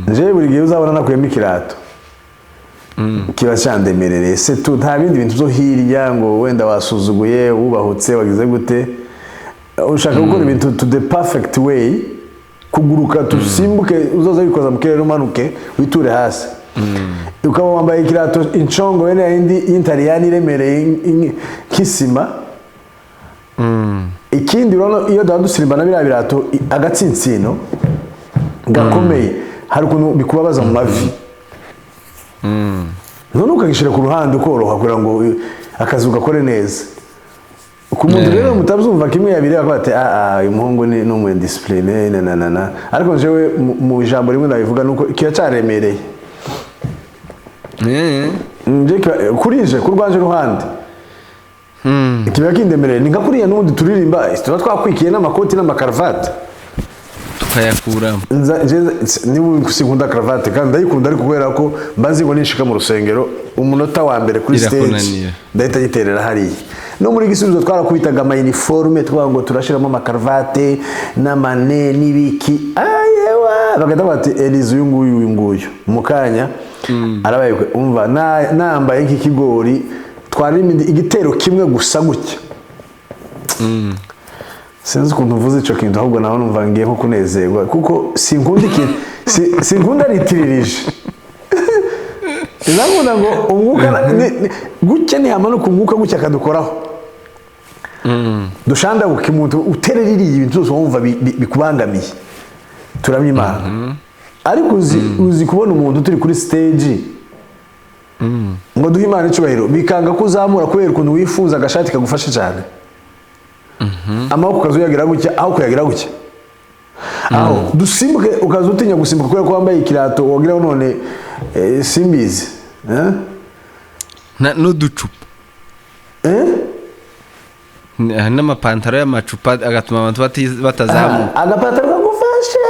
nje buri gihe uzabona nakuyemo ikirato kiba cyandemerereye se tu nta bindi bintu byo hirya ngo wenda wasuzuguye wubahutse wagize gute ushaka gukora ibintu to the perfect way kuguruka tusimbuke uzoza bikoza mu kirere umanuke witure hasi ukaba wambaye ikirato incongo wene yindi y'intaliyani iremereye nk'isima ikindi urabona iyo dusirimbana biriya birato agatsintsino gakomeye hari ukuntu bikubabaza mu mavi none ukagishyira ku ruhande ukoroha kugira ngo akazi ugakore neza ku muntu rero mutabyumva kimwe yabiri akaba ati uyu muhungu ni umu discipline ariko njyewe mu ijambo rimwe ndabivuga nuko kiba cyaremereye kurije ku rwanje ruhande kiba kindemereye ni nka kuriya n'ubundi turirimba tuba twakwikiye n'amakoti n'amakaravati tukayakuramo niba sinkunda karavati kandi ndayikunda ariko kubera ko mbanzi ngo nishika mu rusengero umunota wa mbere kuri stage ndahita giterera hariya no muri gisubizo twarakubitaga ama uniforme twago turashiramo amakaravate n'amane n'ibiki ayewa bagata bati Elize uyu nguyu mukanya arabaye umva nambaye nk'ikigori twarimo igitero kimwe gusa gutya sinzi ukuntu uvuze icyo kintu ahubwo nawe numva ngiye nko kunezerwa kuko sinkunda ikintu sinkunda ritiririje ndabona ngo umwuka gutya ntihamanuka umwuka gutya akadukoraho dushandabuke umuntu uterera iriya ibintu byose wumva bikubangamiye turamya Imana ariko uzi kubona umuntu turi kuri stage ngo duhe Imana icyubahiro bikanga ko uzamura kubera ukuntu wifuza agashati kagufashe cyane amaboko ukazuyagira gutya aho kuyagira gutya aho dusimbuke ukaza utinya gusimbuka kubera ko wambaye ikirato wagiraho none simbizi n'uducupa n'amapantaro y'amacupa agatuma abantu batazamuka agapantaro kagufasha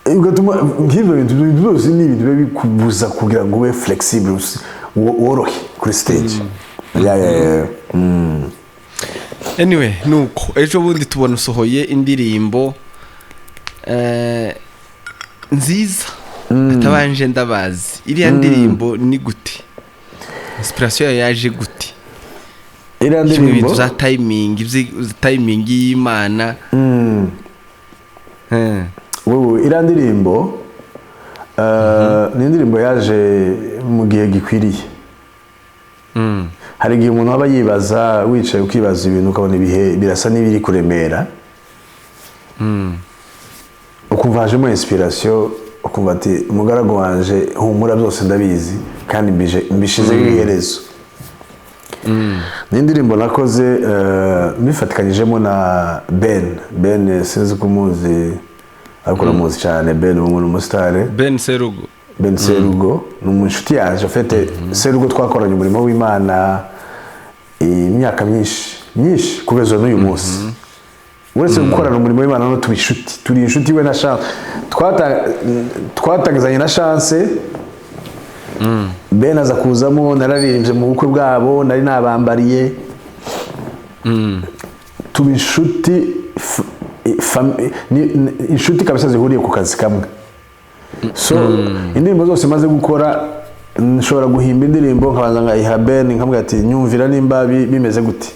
ugatuma nk'ibyo bintu byose ni ibintu biba bikubuza kugira ngo ube flexible worohe kuri stage anyway nuko ejo bundi tubona usohoye indirimbo nziza atabanje ndabazi iriya ndirimbo ni gute inspiration yaje gute iriya ndirimbo ibintu za timing y'Imana wowe iriya ndirimbo ni indirimbo yaje mu gihe gikwiriye hari igihe umuntu aba yibaza wicaye ukibaza ibintu ukabona ibihe birasa n'ibiri kuremera ukumva hajemo inspiration ukumva ati umugaragu wanje humura byose ndabizi kandi mbishizeho iherezo ni indirimbo nakoze nifatikanyijemo na Ben sinzi ko umuzi ariko uramuzi cyane Ben umuntu umusitare Ben Serugo ni umushuti yaje afite Serugo twakoranye umurimo w'Imana imyaka myinshi kugeza n'uyu munsi. Uretse gukorana umurimo w'Imana no turi inshuti we na Chance twatangizanye na Chance. Ben aza kuzamo, nararirimbye mu bukwe bwabo, nari nabambariye. Tuba inshuti kabisa zihuriye ku kazi kamwe. So indirimbo zose maze gukora nshobora guhimba indirimbo nkabanza ngayiha Ben nkamubwira ati nyumvira nimba bimeze gute.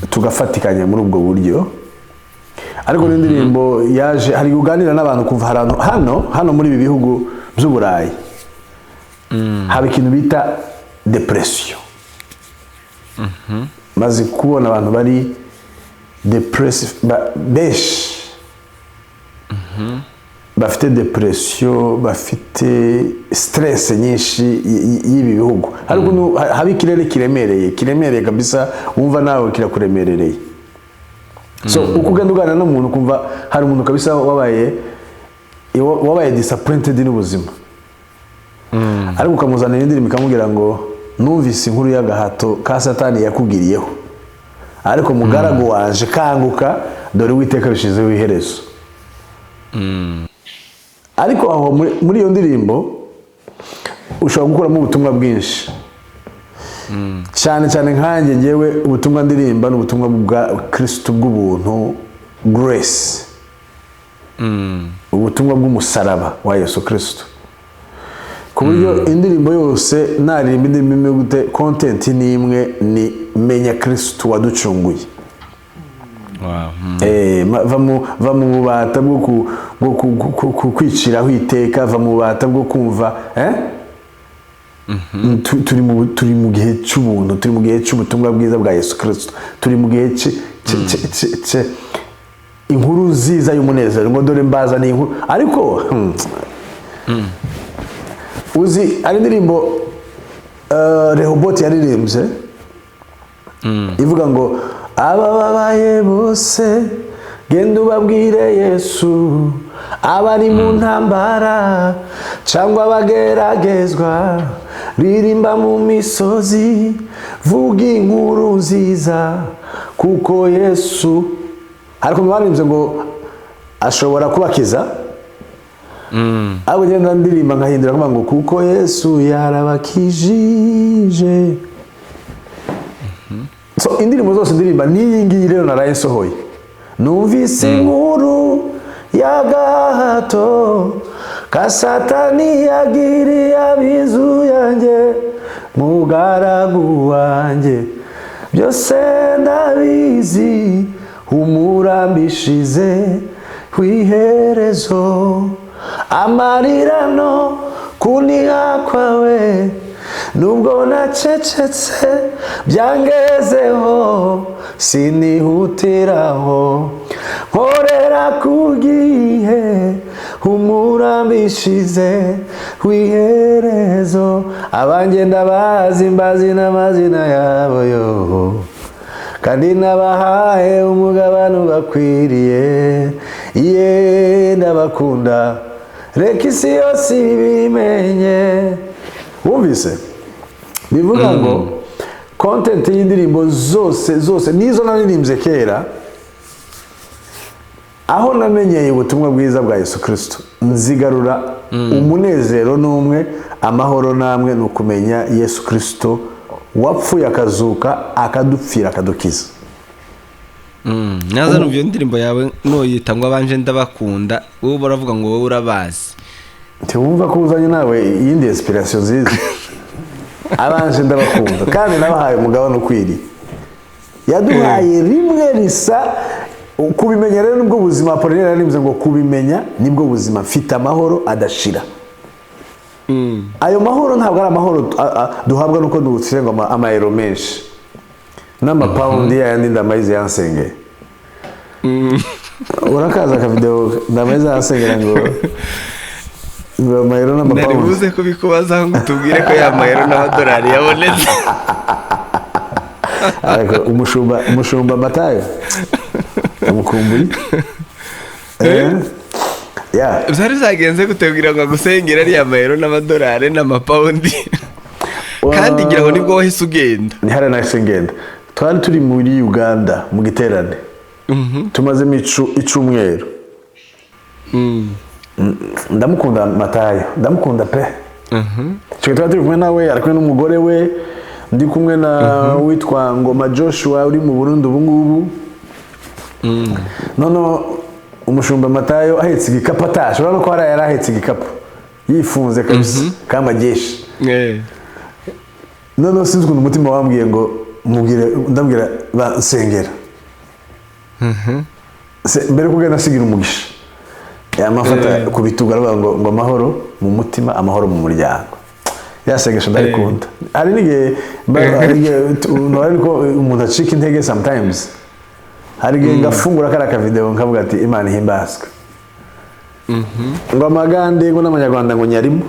Tugafatikanya muri ubwo buryo. Ariko n'indirimbo yaje hari kuganira n'abantu kuva hano muri ibi bihugu by'Uburayi. Haba ikintu bita depression. Maze kubona abantu bari depressive benshi. Bafite depression, bafite stress nyinshi y'ibi bihugu. Ariko haba ikirere kiremereye kabisa, wumva nawe kirakuremerereye. So ukugenda uganira n'umuntu kumva hari umuntu kabisa wabaye disappointed n'ubuzima. Ariko ukamuzanira indirimbo ikamubwira ngo numvise inkuru y'agahato ka Satani yakugiriyeho, ariko mugaragu wanje kanguka, dore Uwiteka bishizeho iherezo. Ariko aho muri iyo ndirimbo ushobora gukuramo ubutumwa bwinshi. Cyane nkanjye ngewe ubutumwa ndirimba n'ubutumwa bwa Kristo bw'ubuntu, grace. Ubutumwa bw'umusaraba wa Yesu Kristo. Ku buryo indirimbo yose naririmba indirimbo imwe gute, content ni imwe, ni menya Kristo waducunguye. Va mu bubata bwo kwiciraho iteka, va mu bubata bwo kumva turi mu gihe cy'ubuntu, turi mu gihe cy'ubutumwa bwiza bwa Yesu Kristo, turi mu gihe inkuru nziza y'umunezero ngo dore mbaza ni inkuru. Ariko uzi ari indirimbo Rehoboth yaririmbye ivuga ngo abababaye bose genda ubabwire Yesu, abari mu ntambara cyangwa bageragezwa, ririmba mu misozi, vuga inkuru nziza kuko Yesu. Ariko mwaririmbye ngo ashobora kubakiza. Abo ngenda ndirimba nkahindura ngo kuko Yesu yarabakijije. So indirimbo zose ndirimba niyi ngiyi rero narayisohoye. Numvise inkuru y'agahato ka Satani yagiriye abizu yanjye, mugaragu wanjye byose ndabizi, umurambishize w'iherezo. Amarirano kuniha kwawe nubwo nacecetse byangezeho, sinihutiraho nkorera ku gihe, umurambishize w'iherezo. Abangenda bazi mbazi n'amazina yabo yo, kandi nabahaye umugabane bakwiriye. Ndabakunda reka isi yose ibimenye. Wumvise bivuga ngo content y'indirimbo zose nizo naririmbye kera, aho namenyeye ubutumwa bwiza bwa Yesu Kristo, nzigarura umunezero n'umwe, amahoro namwe, nukumenya Yesu Kristo wapfuye akazuka akadupfira akadukiza. Naza numva iyo ndirimbo yawe noyita ngo abanje ndabakunda, wowe baravuga ngo wowe urabazi. Ntiwumva ko uzanye nawe iyindi inspiration nziza. Abanje ndabakunda kandi nabahaye umugabane ukwiriye. Yaduhaye rimwe risa. Kubimenya rero nibwo buzima. Apollinaire yarimze ngo kubimenya nibwo buzima, mfite amahoro adashira. Ayo mahoro ntabwo ari amahoro duhabwa nuko dutsire ngo amayero menshi n'amapaundi yandi ndamayize yansengeye. Urakaza ka video ndamayize yansengera ngo amayero n'amapaundi. Naribuze ko bikubaza ngo tubwire ko ya mayero n'amadolari yabonetse. Ariko umushumba Matayo umukumbuye. Byari zagenze gutegugira ngo gusengera ari amayero n'amadolari n'amapaundi. kandi ngira ngo nibwo wahise ugenda. ni hariya nahise ngenda. Twari turi muri Uganda mu giterane tumazemo icumweru. Ndamukunda Matayo, ndamukunda pe. Twari turi kumwe nawe, ari kumwe n'umugore we, ndi kumwe na witwa Ngoma Joshua uri mu Burundi ubu ngubu. Nono umushumba Matayo ahetse igikapu atashe, urabona ko hari yari ahetse igikapu yifunze kabisa kamageshi. Nono sinzi ukuntu umutima wambwiye ngo ndabwira basengera. Mbere kugenda asigira umugisha yamafata ku bitugu aravuga ngo amahoro mu mutima, amahoro mu muryango. Yasengesha ndabikunda. Hari n'igihe umuntu acika intege sometimes. Hari igihe ngafungura kariya video nkavuga ati Imana ihimbazwe. Ngo amagande ngo n'amanyarwanda ngo nyarimo.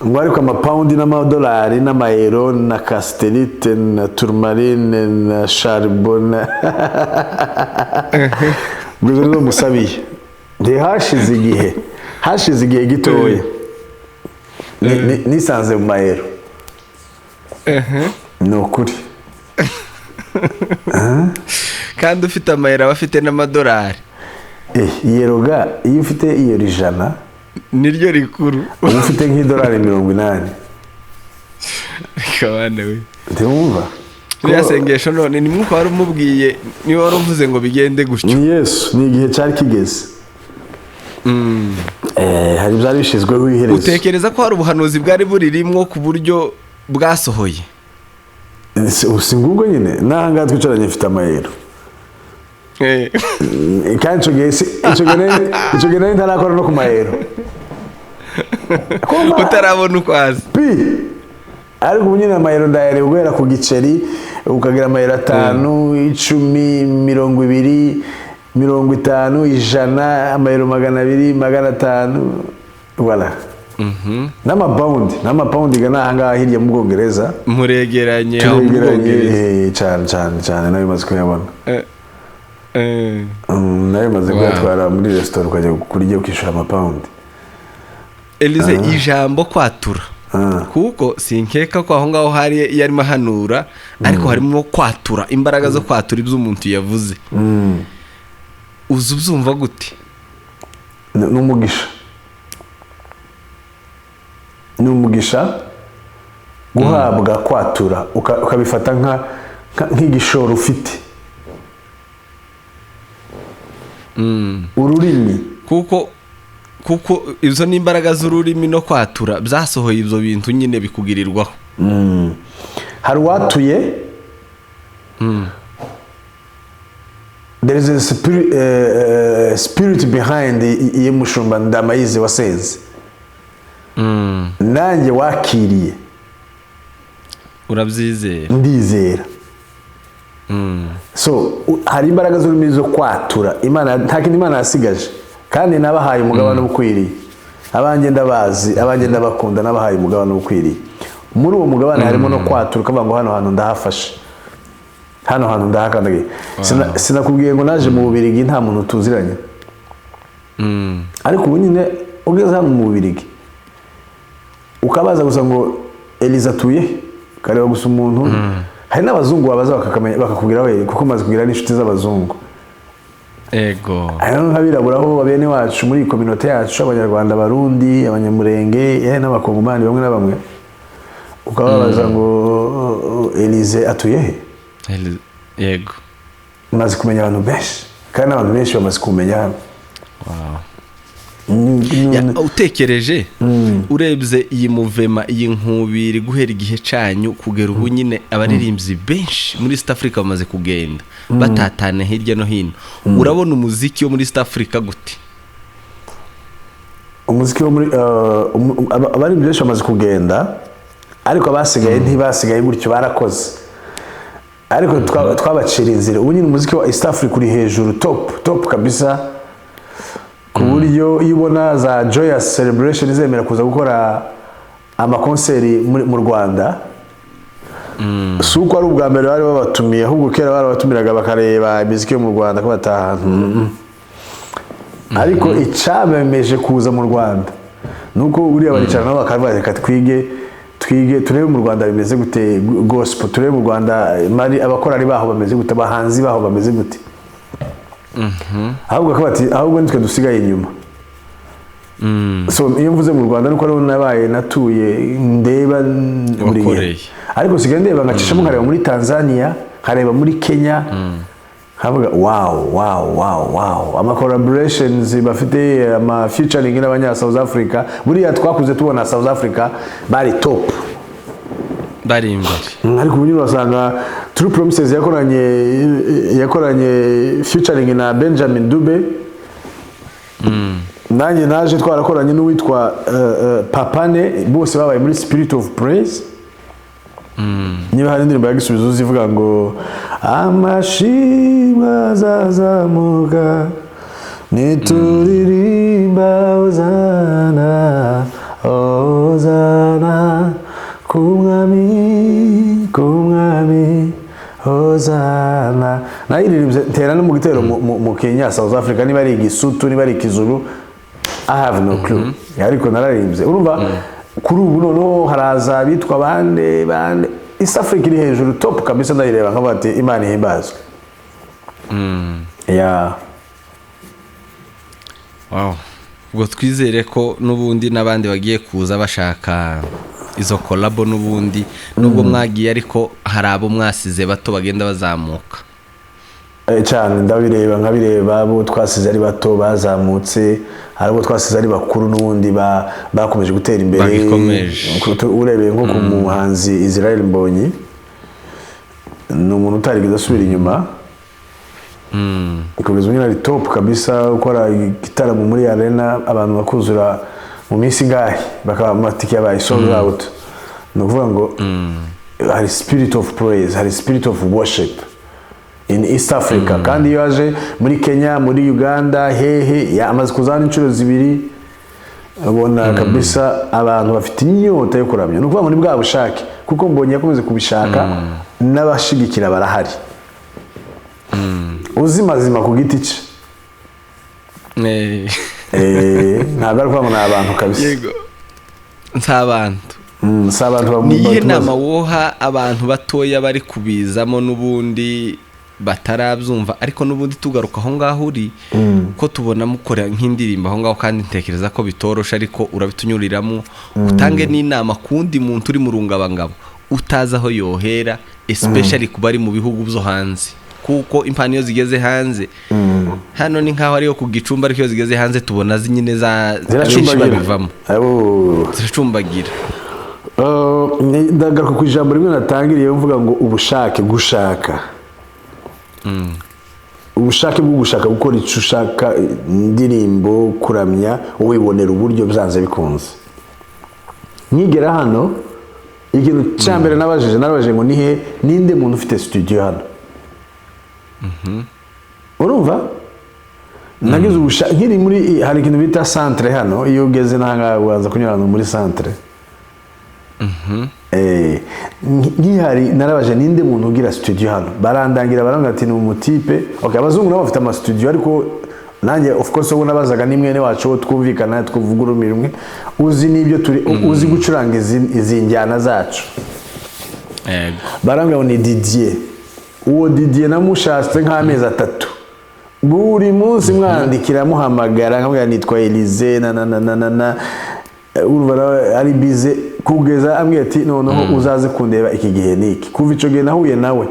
Ngo ariko amapaundi n'amadolari n'amayero na castellite na tourmaline na charbon. Ngo zo musabiye. Hashize igihe gitoya. Nisanze mu mayero. Ni ukuri. Kandi ufite amayero bafite n'amadolari. Yeroga iyo ufite iyo ijana niryo rikuru. Ufite nk'idolari 80. Kabane we. Ndumva. Yasengesho none ni mwuka wari umubwiye ni wari uvuze ngo bigende gutyo. Ni Yesu, ni igihe cyari kigeze. Hari byari bishizweho iherezo. Utekereza ko hari ubuhanuzi bwari buririmwo ku buryo bwasohoye? Usingubwo nyine nanga twicaranye mfite amayero. Kandi icyo gihe ntarakora no ku mayero. Utarabona ukwazi. Ariko ubu nyine amayero ndayareba guhera ku giceri ukagira amayero 5, 10, 20, 50, 100, amayero 200, 500. Voilà. N'amapaundi gana ahangaha hirya mu Bwongereza. Muregeranye aho mu Bwongereza. Cyane nayo maze kuyabona. Nayo maze kuyatwara muri restaurant ukajya kurya ukishura amapaundi. Elize ijambo kwatura. Kuko sinkeka ko aho ngaho hari yarimo hanura ariko harimo kwatura imbaraga zo kwatura ibyo umuntu yavuze. Uzubyumva gute? N'umugisha guhabwa kwatura ukabifata nk'igishoro ufite. Ururimi kuko izo ni imbaraga z'ururimi no kwatura byasohoye ibyo bintu nyine bikugirirwaho. Hari watuye there is a spirit behind iyo mushumba Ndamayize wasenze. Nanjye wakiriye urabyizera. Ndizera. So hari imbaraga z'ururimi zo kwatura. Imana nta kintu Imana yasigaje kandi nabahaye umugabane ukwiriye. Abanjye ndabazi, abanjye ndabakunda, nabahaye umugabane ukwiriye. Muri uwo mugabane harimo no kwatura ukavuga ngo hano hantu ndahafashe, hano hantu ndahakandagiye. Sinakubwiye ngo naje mu Bubiligi nta muntu tuziranye. Ariko ubu nyine ugeze hano mu Bubiligi ukabaza gusa ngo Eliza atuye kareba gusa umuntu. Hari n'abazungu babaza bakakubwira we kuko maze kugira n'inshuti z'abazungu. Ego. Ayo nk'abirabura aho babene wacu muri community yacu abanyarwanda, Barundi, abanyamurenge, n'abakongomani bamwe na bamwe. Ukababaza ngo Elize atuye he? Yego. Maze kumenya abantu benshi kandi abantu benshi bamaze kumenya hano. Wow. Utekereje urebye iyi muvema iyi nkubiri guhera igihe cyanyu kugera ubu nyine abaririmbyi benshi muri East Africa bamaze kugenda batatane hirya no hino. Urabona umuziki wo muri East Africa gute? Umuziki wo muri abaririmbyi benshi bamaze kugenda ariko abasigaye ntibasigaye gutyo barakoze. Ariko twabacira inzira. Ubu nyine umuziki wa East Africa uri hejuru top kabisa. Ku buryo ibona za Joyous Celebration izemera kuza gukora amakonseri mu Rwanda. Suko ari ubwa mbere bari babatumiye, ahubwo kera barabatumiraga bakareba imiziki yo mu Rwanda ko bataha. Ariko icabemeje kuza mu Rwanda nuko uriya baricara nabo bakavuga reka twige twige turebe mu Rwanda bimeze gute gospel, turebe mu Rwanda mari abakorari baho bameze gute, abahanzi baho bameze gute. Ahubwo akabati ahubwo nitwe dusigaye inyuma. So iyo mvuze mu Rwanda nuko ari nabaye natuye ndeba buri, ariko sigaye ndeba ngacishamo nkareba muri Tanzania, nkareba muri Kenya, havuga wow ama collaborations bafite ama featuring n'abanya South Africa. Buriya twakuze tubona South Africa bari top, bari imbere, ariko ubu urasanga True Promises yakoranye featuring na Benjamin Dube. Nanjye naje twarakoranye n'uwitwa Papane, bose babaye muri Spirit of Praise. Niba hari indirimbo yagisubizo zivuga ngo amashimwe azazamuka nituririmba hozana hozana kumwami hozana. Nayiririmze ntera no mu gitero mu Kenya, South Africa, niba ari igisutu niba ari ikizuru, I have no clue. Ariko nararimbye, urumva kuri ubu noneho haraza bitwa bande East Africa iri hejuru top kabisa. Ndayireba nkavuga ati Imana ihimbazwe. Wow. Ubwo twizere ko n'ubundi n'abandi bagiye kuza bashaka izo collabo n'ubundi nubwo mwagiye, ariko hari abo mwasize bato bagenda bazamuka cyane. Ndabireba nkabireba abo twasize ari bato bazamutse, hari abo twasize ari bakuru n'ubundi bakomeje gutera imbere. Urebeye nko ku muhanzi Israel Mbonyi, ni umuntu utarigeze asubira inyuma. Kugeza ubu ari top kabisa, ukora igitaramo muri arena abantu bakuzura mu minsi ngahe, bakaba amatike yabaye sold out. Ni ukuvuga ngo hari Spirit of Praise, hari Spirit of Worship in East Africa. Kandi iyo aje muri Kenya, muri Uganda, hehe amaze kuzana inshuro zibiri, abona kabisa abantu bafite inyota yo kuramya. Ni ukuvuga ngo ni bwa bushake, kuko Mbonyi yakomeze kubishaka, n'abashigikira barahari. Uzimazima ku giti cye ntabwo ari kwamana abantu kabisa. Yego, nsabantu sabantu niye nama woha abantu batoya bari kubizamo n'ubundi batarabyumva, ariko n'ubundi tugaruka aho ngaho uri ko tubona mukora nk'indirimbo aho ngaho, kandi ntekereza ko bitorosha, ariko urabitunyuriramo utange n'inama kundi muntu uri mu rungabangabo utaza aho yohera, especially kuba ari mu bihugu byo hanze, kuko impano iyo zigeze hanze hano ni nkaho ariyo ku gicumba, ariko iyo zigeze hanze tubona zinyine za bivamo ziracumbagira. Ndagaruka ku ijambo rimwe natangiriye mvuga ngo ubushake, gushaka ubushake bwo gushaka gukora icyo ushaka, indirimbo, kuramya, wibonera uburyo byanze bikunze. Nkigera hano ikintu cyambere nabajije ngo nihe ninde muntu ufite studio hano. Urumva nagize ubushake nkiri muri, hari ikintu bita centre hano, iyo ugeze nanga waza kunyura muri centre. Nkihari narabaje ninde muntu ugira studio hano, barandangira baranga ati ni umutipe. Okay, abazungu nabo bafite ama studio, ariko nanjye of course ubu nabazaga ni mwene wacu twumvikana twuvuga urumuri rumwe, uzi nibyo turi, uzi gucuranga izi njyana zacu. Baranga ni Didier. Uwo Didier namushatse nk'amezi 3, buri munsi mwandikira muhamagara nkamwe nitwa Elize na urumva ari bize, kugeza ambwiye ati noneho uzaze kundeba iki gihe niki. Kuva ico gihe nahuye nawe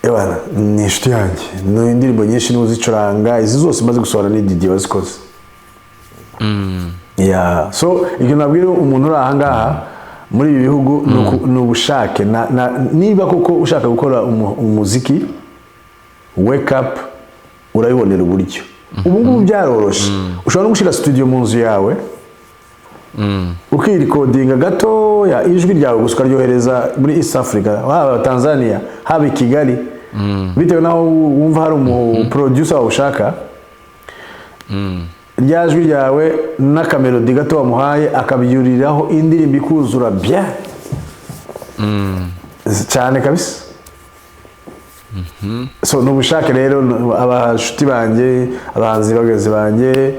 ebana ni inshuti yanjye, no indirimbo nyinshi n'uzicuranga, izi zose maze gusohora ni Didier wazikoze. So ibyo nabwira umuntu uri aha ngaha muri ibi bihugu n'ubushake, niba koko ushaka gukora umuziki, wake up, urabibonera uburyo. Ubu ngubu byaroroshe, ushobora no gushira studio mu nzu yawe, ukirikodinga gato ya ijwi ryawe gusa ryohereza muri East Africa, haba Tanzania, haba Kigali, bitewe naho wumva hari umu producer ushaka, rya jwi ryawe n'akamelodi gato wamuhaye akabyuriraho indirimbo ikuzura bya cyane kabisa. So n'ubushake rero, abashuti banjye, abahanzi bageze banjye,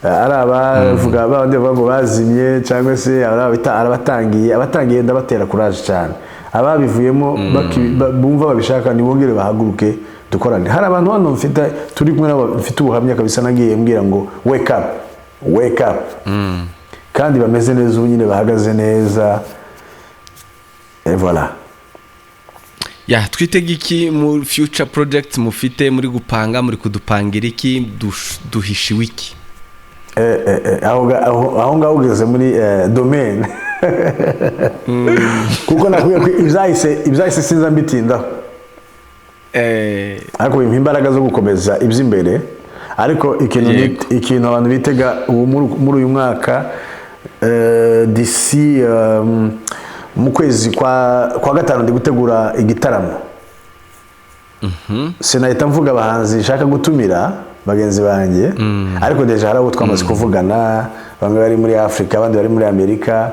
ari abavuga babandi bavuga ngo bazimye cyangwa se abatangiye ndabatera courage cyane, ababivuyemo bumva babishaka nibongere bahaguruke dukorane. Hari abantu hano turi kumwe nabo mfite ubuhamya kabisa, nagiye mbwira ngo wake up kandi bameze neza ubu nyine bahagaze neza, et voilà. Ya twitega iki mu future projects mufite, muri gupanga, muri kudupangira iki, duhishiwe iki? Aho ngaho ugeze muri domaine kuko nakubwiye ko ibyahise sinza mbitindaho, ariko bimpa imbaraga zo gukomeza iby'imbere. Ariko ikintu abantu bitega muri uyu mwaka d'ici mu kwezi kwa gatanu ndi gutegura igitaramo. Sinahita mvuga abahanzi nshaka gutumira bagenzi banjye, ariko deja hari abo twamaze kuvugana, bamwe bari muri Afrika, abandi bari muri Amerika,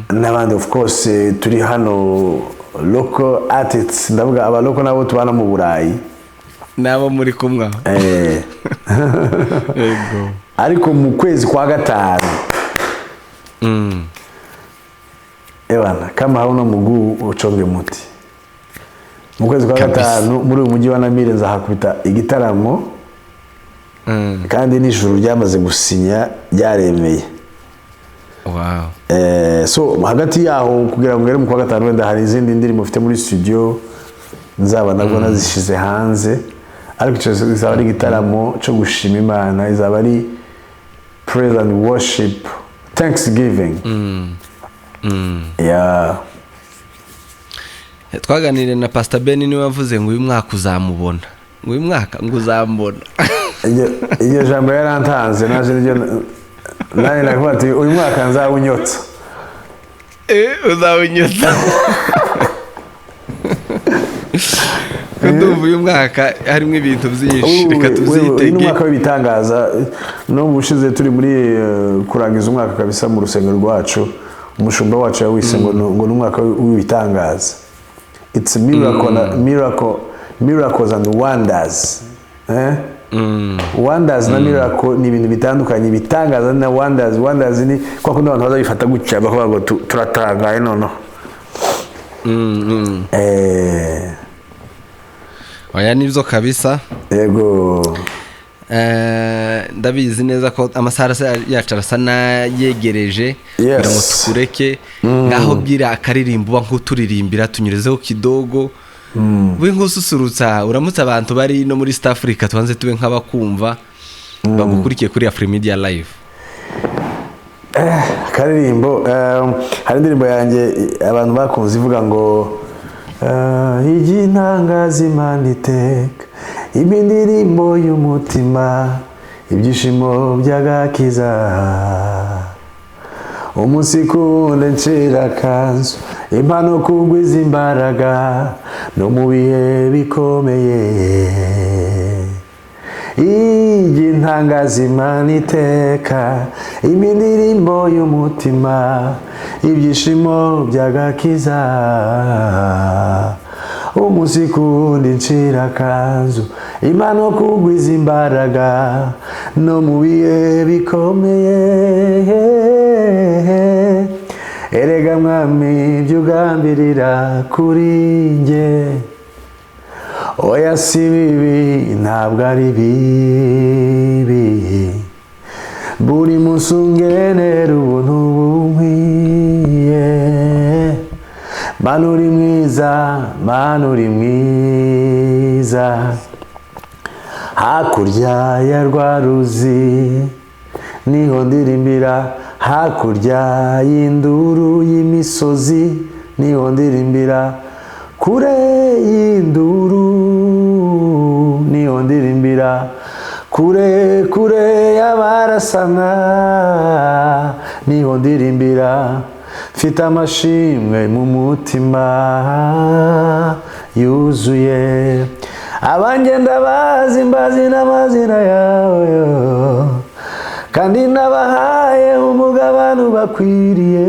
n'abandi of course turi hano local artists, ndavuga aba local nabo tubana mu Burayi nabo muri kumwe. Ariko mu kwezi kwa gatanu ebana kama hauna muguu uchonge muti, mu kwezi kwa gatanu muri uyu mujyi wa Namire nzahakubita igitaramo, kandi n'ijuru ryamaze gusinya ryaremeye. Wow. So hagati yaho kugira ngo ngere mu kwa gatanu wenda hari izindi ndirimbo mfite muri studio nzaba nabwo nazishize hanze, ariko cyo izaba ari igitaramo cyo gushima Imana, izaba ari praise and worship, thanksgiving. Yeah. Twaganiriye na Pastor Ben, niwe wavuze ngo uyu mwaka uzamubona, ngo uyu mwaka ngo uzambona. Iyo jambo yarantanze naje niryo nani nakuba ati uyu mwaka nzawunyotsa. Uzawunyotsa. Ndumva uyu mwaka harimo ibintu byinshi, reka tuzitege. Uyu mwaka w'ibitangaza, no bushize turi muri kurangiza umwaka kabisa mu rusengero rwacu, umushumba wacu yawise ngo n'umwaka w'ibitangaza. It's miracles and wonders. Wonders na miracle ni ibintu bitandukanye, bitangaza na wonders ni kwa kundi abantu bazabifata gutya bavuga ngo turatangaye nono. Oya nibyo kabisa. Yego. Ndabizi neza ko amasaha yacu arasa nayegereje, kugira ngo tukureke ngaho bwira akaririmbo nk'uturirimbira tunyurezeho kidogo. We nk'ususurutsa uramutse abantu bari no muri East Africa tubanze tube nk'abakumva bagukurikiye kuri Afrimedia Live. Akaririmbo hari indirimbo yanjye abantu bakunze ivuga ngo igintangaza Imana iteka, imindirimbo y'umutima, ibyishimo by'agakiza, umunsi kunde ncira kanzu, impano kugwiza imbaraga no mu bihe bikomeye. Igintangaza Imana iteka, imindirimbo y'umutima, ibyishimo by'agakiza, umunsi kundi ncira kanzu, impano kugwiza imbaraga no mu bihe bikomeye. Erega mwami ibyo ugambirira kuri njye, oya si bibi ntabwo ari bibi, buri munsi ungenera ubuntu bunkwiye. Mana uri mwiza, Mana uri mwiza, hakurya ya rwa ruzi niho ndirimbira, hakurya y'induru y'imisozi niho ndirimbira, kure y'induru niho ndirimbira, kure kure y'abarasana niho ndirimbira, mfite amashimwe mu mutima yuzuye, abangenda bazi mbazi n'amazina yawe, kandi nabahaye umugabane bakwiriye.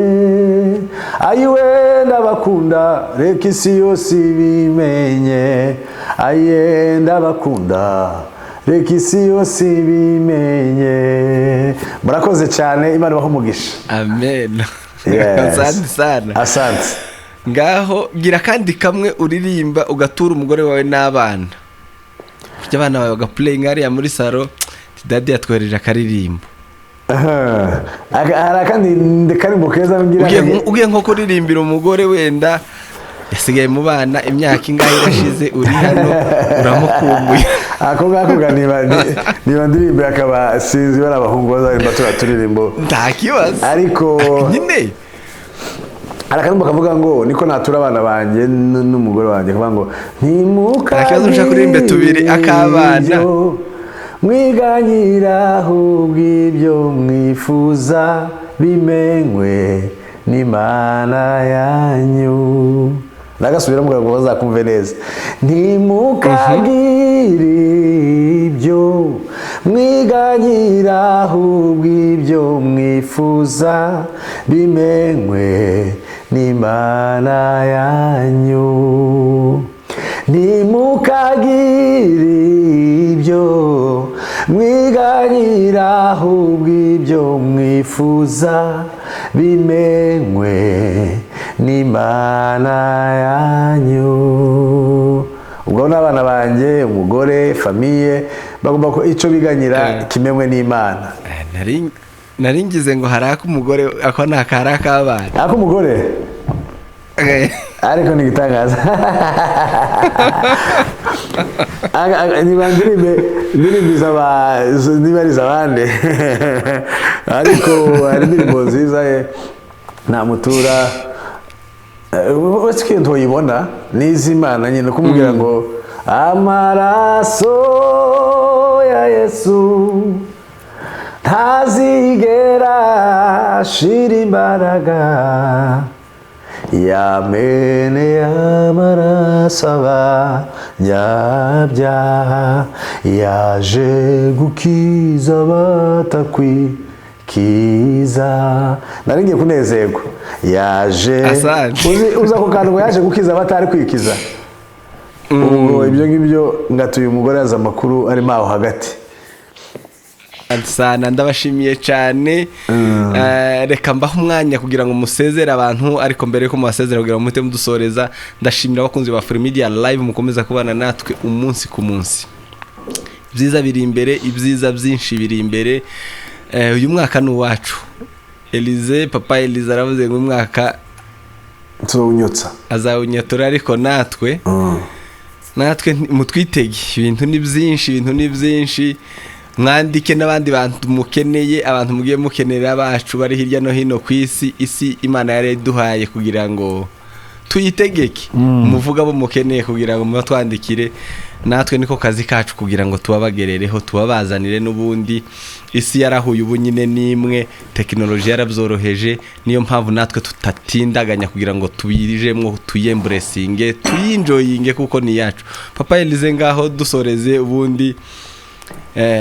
Ayiwe ndabakunda, reka isi yose ibimenye, aye ndabakunda, reka isi yose ibimenye. Murakoze cyane, Imana ibahe umugisha. Amen. Yes. Asante sana. Asante. Ngaho gira kandi kamwe uririmba ugatura umugore wawe n'abana. Kuki abana bawe bagaplaying hariya muri salo, Daddy yatwereje akaririmbo. Hari kandi ndekarimbo keza ngira. Ugiye nko kuririmbira umugore wenda yasigaye mu bana imyaka ingahe irashize uri hano uramukumbuye. Ako ngako niba ndirimbe akaba sinzi bari abahungu bazaririmba turirimbo. Nta kibazo. Ariko nyine arakanumba kavuga ngo niko natura abana banjye n'umugore wanjye kavuga ngo ntimuka. Akabazo nshaka kuririmba tubiri akabana. Mwiganyira ahubwo ibyo mwifuza bimenywe n'Imana yanyu. Nagasubira mu ngo bazakumve neza. Ntimukagire ibyo mwiganyira ahubwo ibyo mwifuza bimenywe n'Imana yanyu. Ntimukagire ibyo mwiganyira ahubwo ibyo mwifuza bimenywe n'Imana yanyu. Ubwo n'abana banjye, umugore, famiye bagomba ko icyo biganyira kimenywe n'Imana. Naringize ngo haraka umugore ako nakaraka abana. Ako umugore ariko ni gitangaza. Niba ndirimbiza abandi ariko hari indirimbo nziza namutura uretse ko ntoyibona n'iz'Imana nyine kumubwira ngo amaraso ya Yesu ntazigera ashira imbaraga, yameneye amaraso abanyabyaha, yaje gukiza abatakwikiza. Nari ngiye kunezerwa, yaje uza ku kantu ngo yaje gukiza abatari kwikiza. Ubwo ibyo ngibyo ngatuye umugore aza amakuru arimo aho hagati. Sana ndabashimiye cyane. Reka mbaho umwanya kugira ngo musezere abantu, ariko mbere yuko mubasezera kugira ngo muhite mudusoreza, ndashimira abakunzi ba Free Media Live mukomeza kubana natwe umunsi ku munsi. Ibyiza biri imbere, ibyiza byinshi biri imbere. Uyu mwaka ni uwacu. Papa Elize aravuze ngo umwaka tuzawunyotsa, azawunyatura, ariko natwe mutwitege, ibintu ni byinshi. Mwandike n'abandi bantu mukeneye, abantu mugiye mukenera bacu bari hirya no hino ku isi Imana yari duhaye kugira ngo tuyitegeke. Muvuga abo mukeneye kugira ngo mubatwandikire, natwe niko kazi kacu kugira ngo tubabagerereho, tubabazanire. N'ubundi isi yarahuye ubu nyine nimwe, tekinoloji yarabyoroheje, niyo mpamvu natwe tutatindaganya kugira ngo tubijemwo, tuyemburesinge, tuyinjoyinge kuko ni yacu. Papa Elize ngaho dusoreze ubundi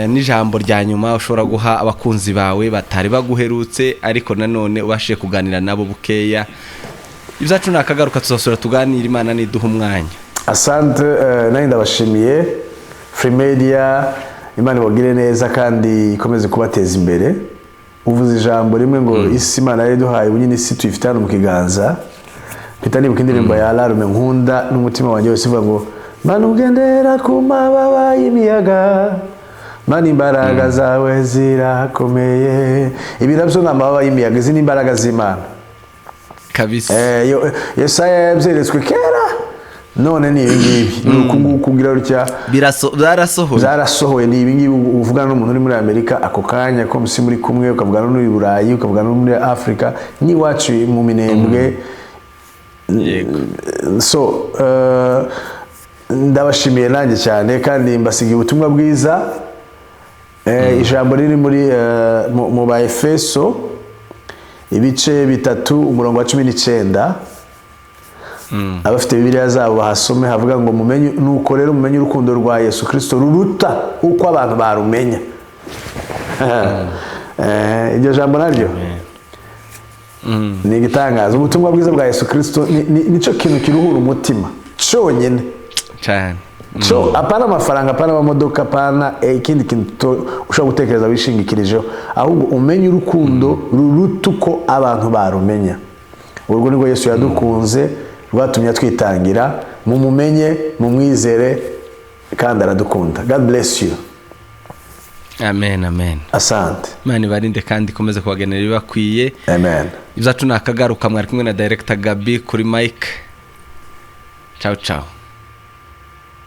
n'ijambo rya nyuma ushobora guha abakunzi bawe batari baguherutse, ariko nanone ubashije kuganira nabo bukeya. Ibyacu nakagaruka tuzasura tuganira, Imana niduha umwanya. Asante, nari ndabashimiye. Free Media, Imana ibagire neza kandi ikomeze kubateza imbere. Uvuze ijambo rimwe ngo isi Imana yari duhaye, ubu nyine isi tuyifite hano mu kiganza. Mpita nibuka indirimbo ya Larume nkunda n'umutima wanjye wose ivuga ngo Mana ugendera ku mababa y'imiyaga, Mana imbaraga zawe zirakomeye. Ibi nabyo ni amababa y'imiyaga, izi ni imbaraga z'Imana kabisa. Yesaya yabyeretswe kera, none ni ibingibi ni ukunguku kugira rutya byarasohoye. Ni ibingibi uvugana n'umuntu uri muri Amerika ako kanya ko musi muri kumwe, ukavugana n'uri Burayi, ukavugana no muri Afrika, ni wacu mu minembwe. So ndabashimiye nanjye cyane kandi mbasigiye ubutumwa bwiza. Ijambo riri muri mu ba Efeso ibice 3 umurongo wa 19. Abafite Bibiliya zabo bahasome, havuga ngo mumenye nuko rero mumenye urukundo rwa Yesu Kristo ruruta uko abantu barumenya. Iryo jambo naryo ni igitangaza. Ubutumwa bwiza bwa Yesu Kristo nico kintu kiruhura umutima cyonyine cyane. so apana amafaranga apana amamodoka apana ikindi kintu ushobora gutekereza wishingikirijeho ahubwo umenye urukundo ruruta uko abantu barumenya. Urwo nirwo Yesu yadukunze rwatumye twitangira, mumumenye mumwizere kandi aradukunda. God bless you. Amen, amen. Asante. Imana ibarinde kandi ikomeze kubagenera ibakwiye. Amen. Ibyacu nakagaruka mwari kumwe na Director Gabi kuri Mike. Ciao ciao.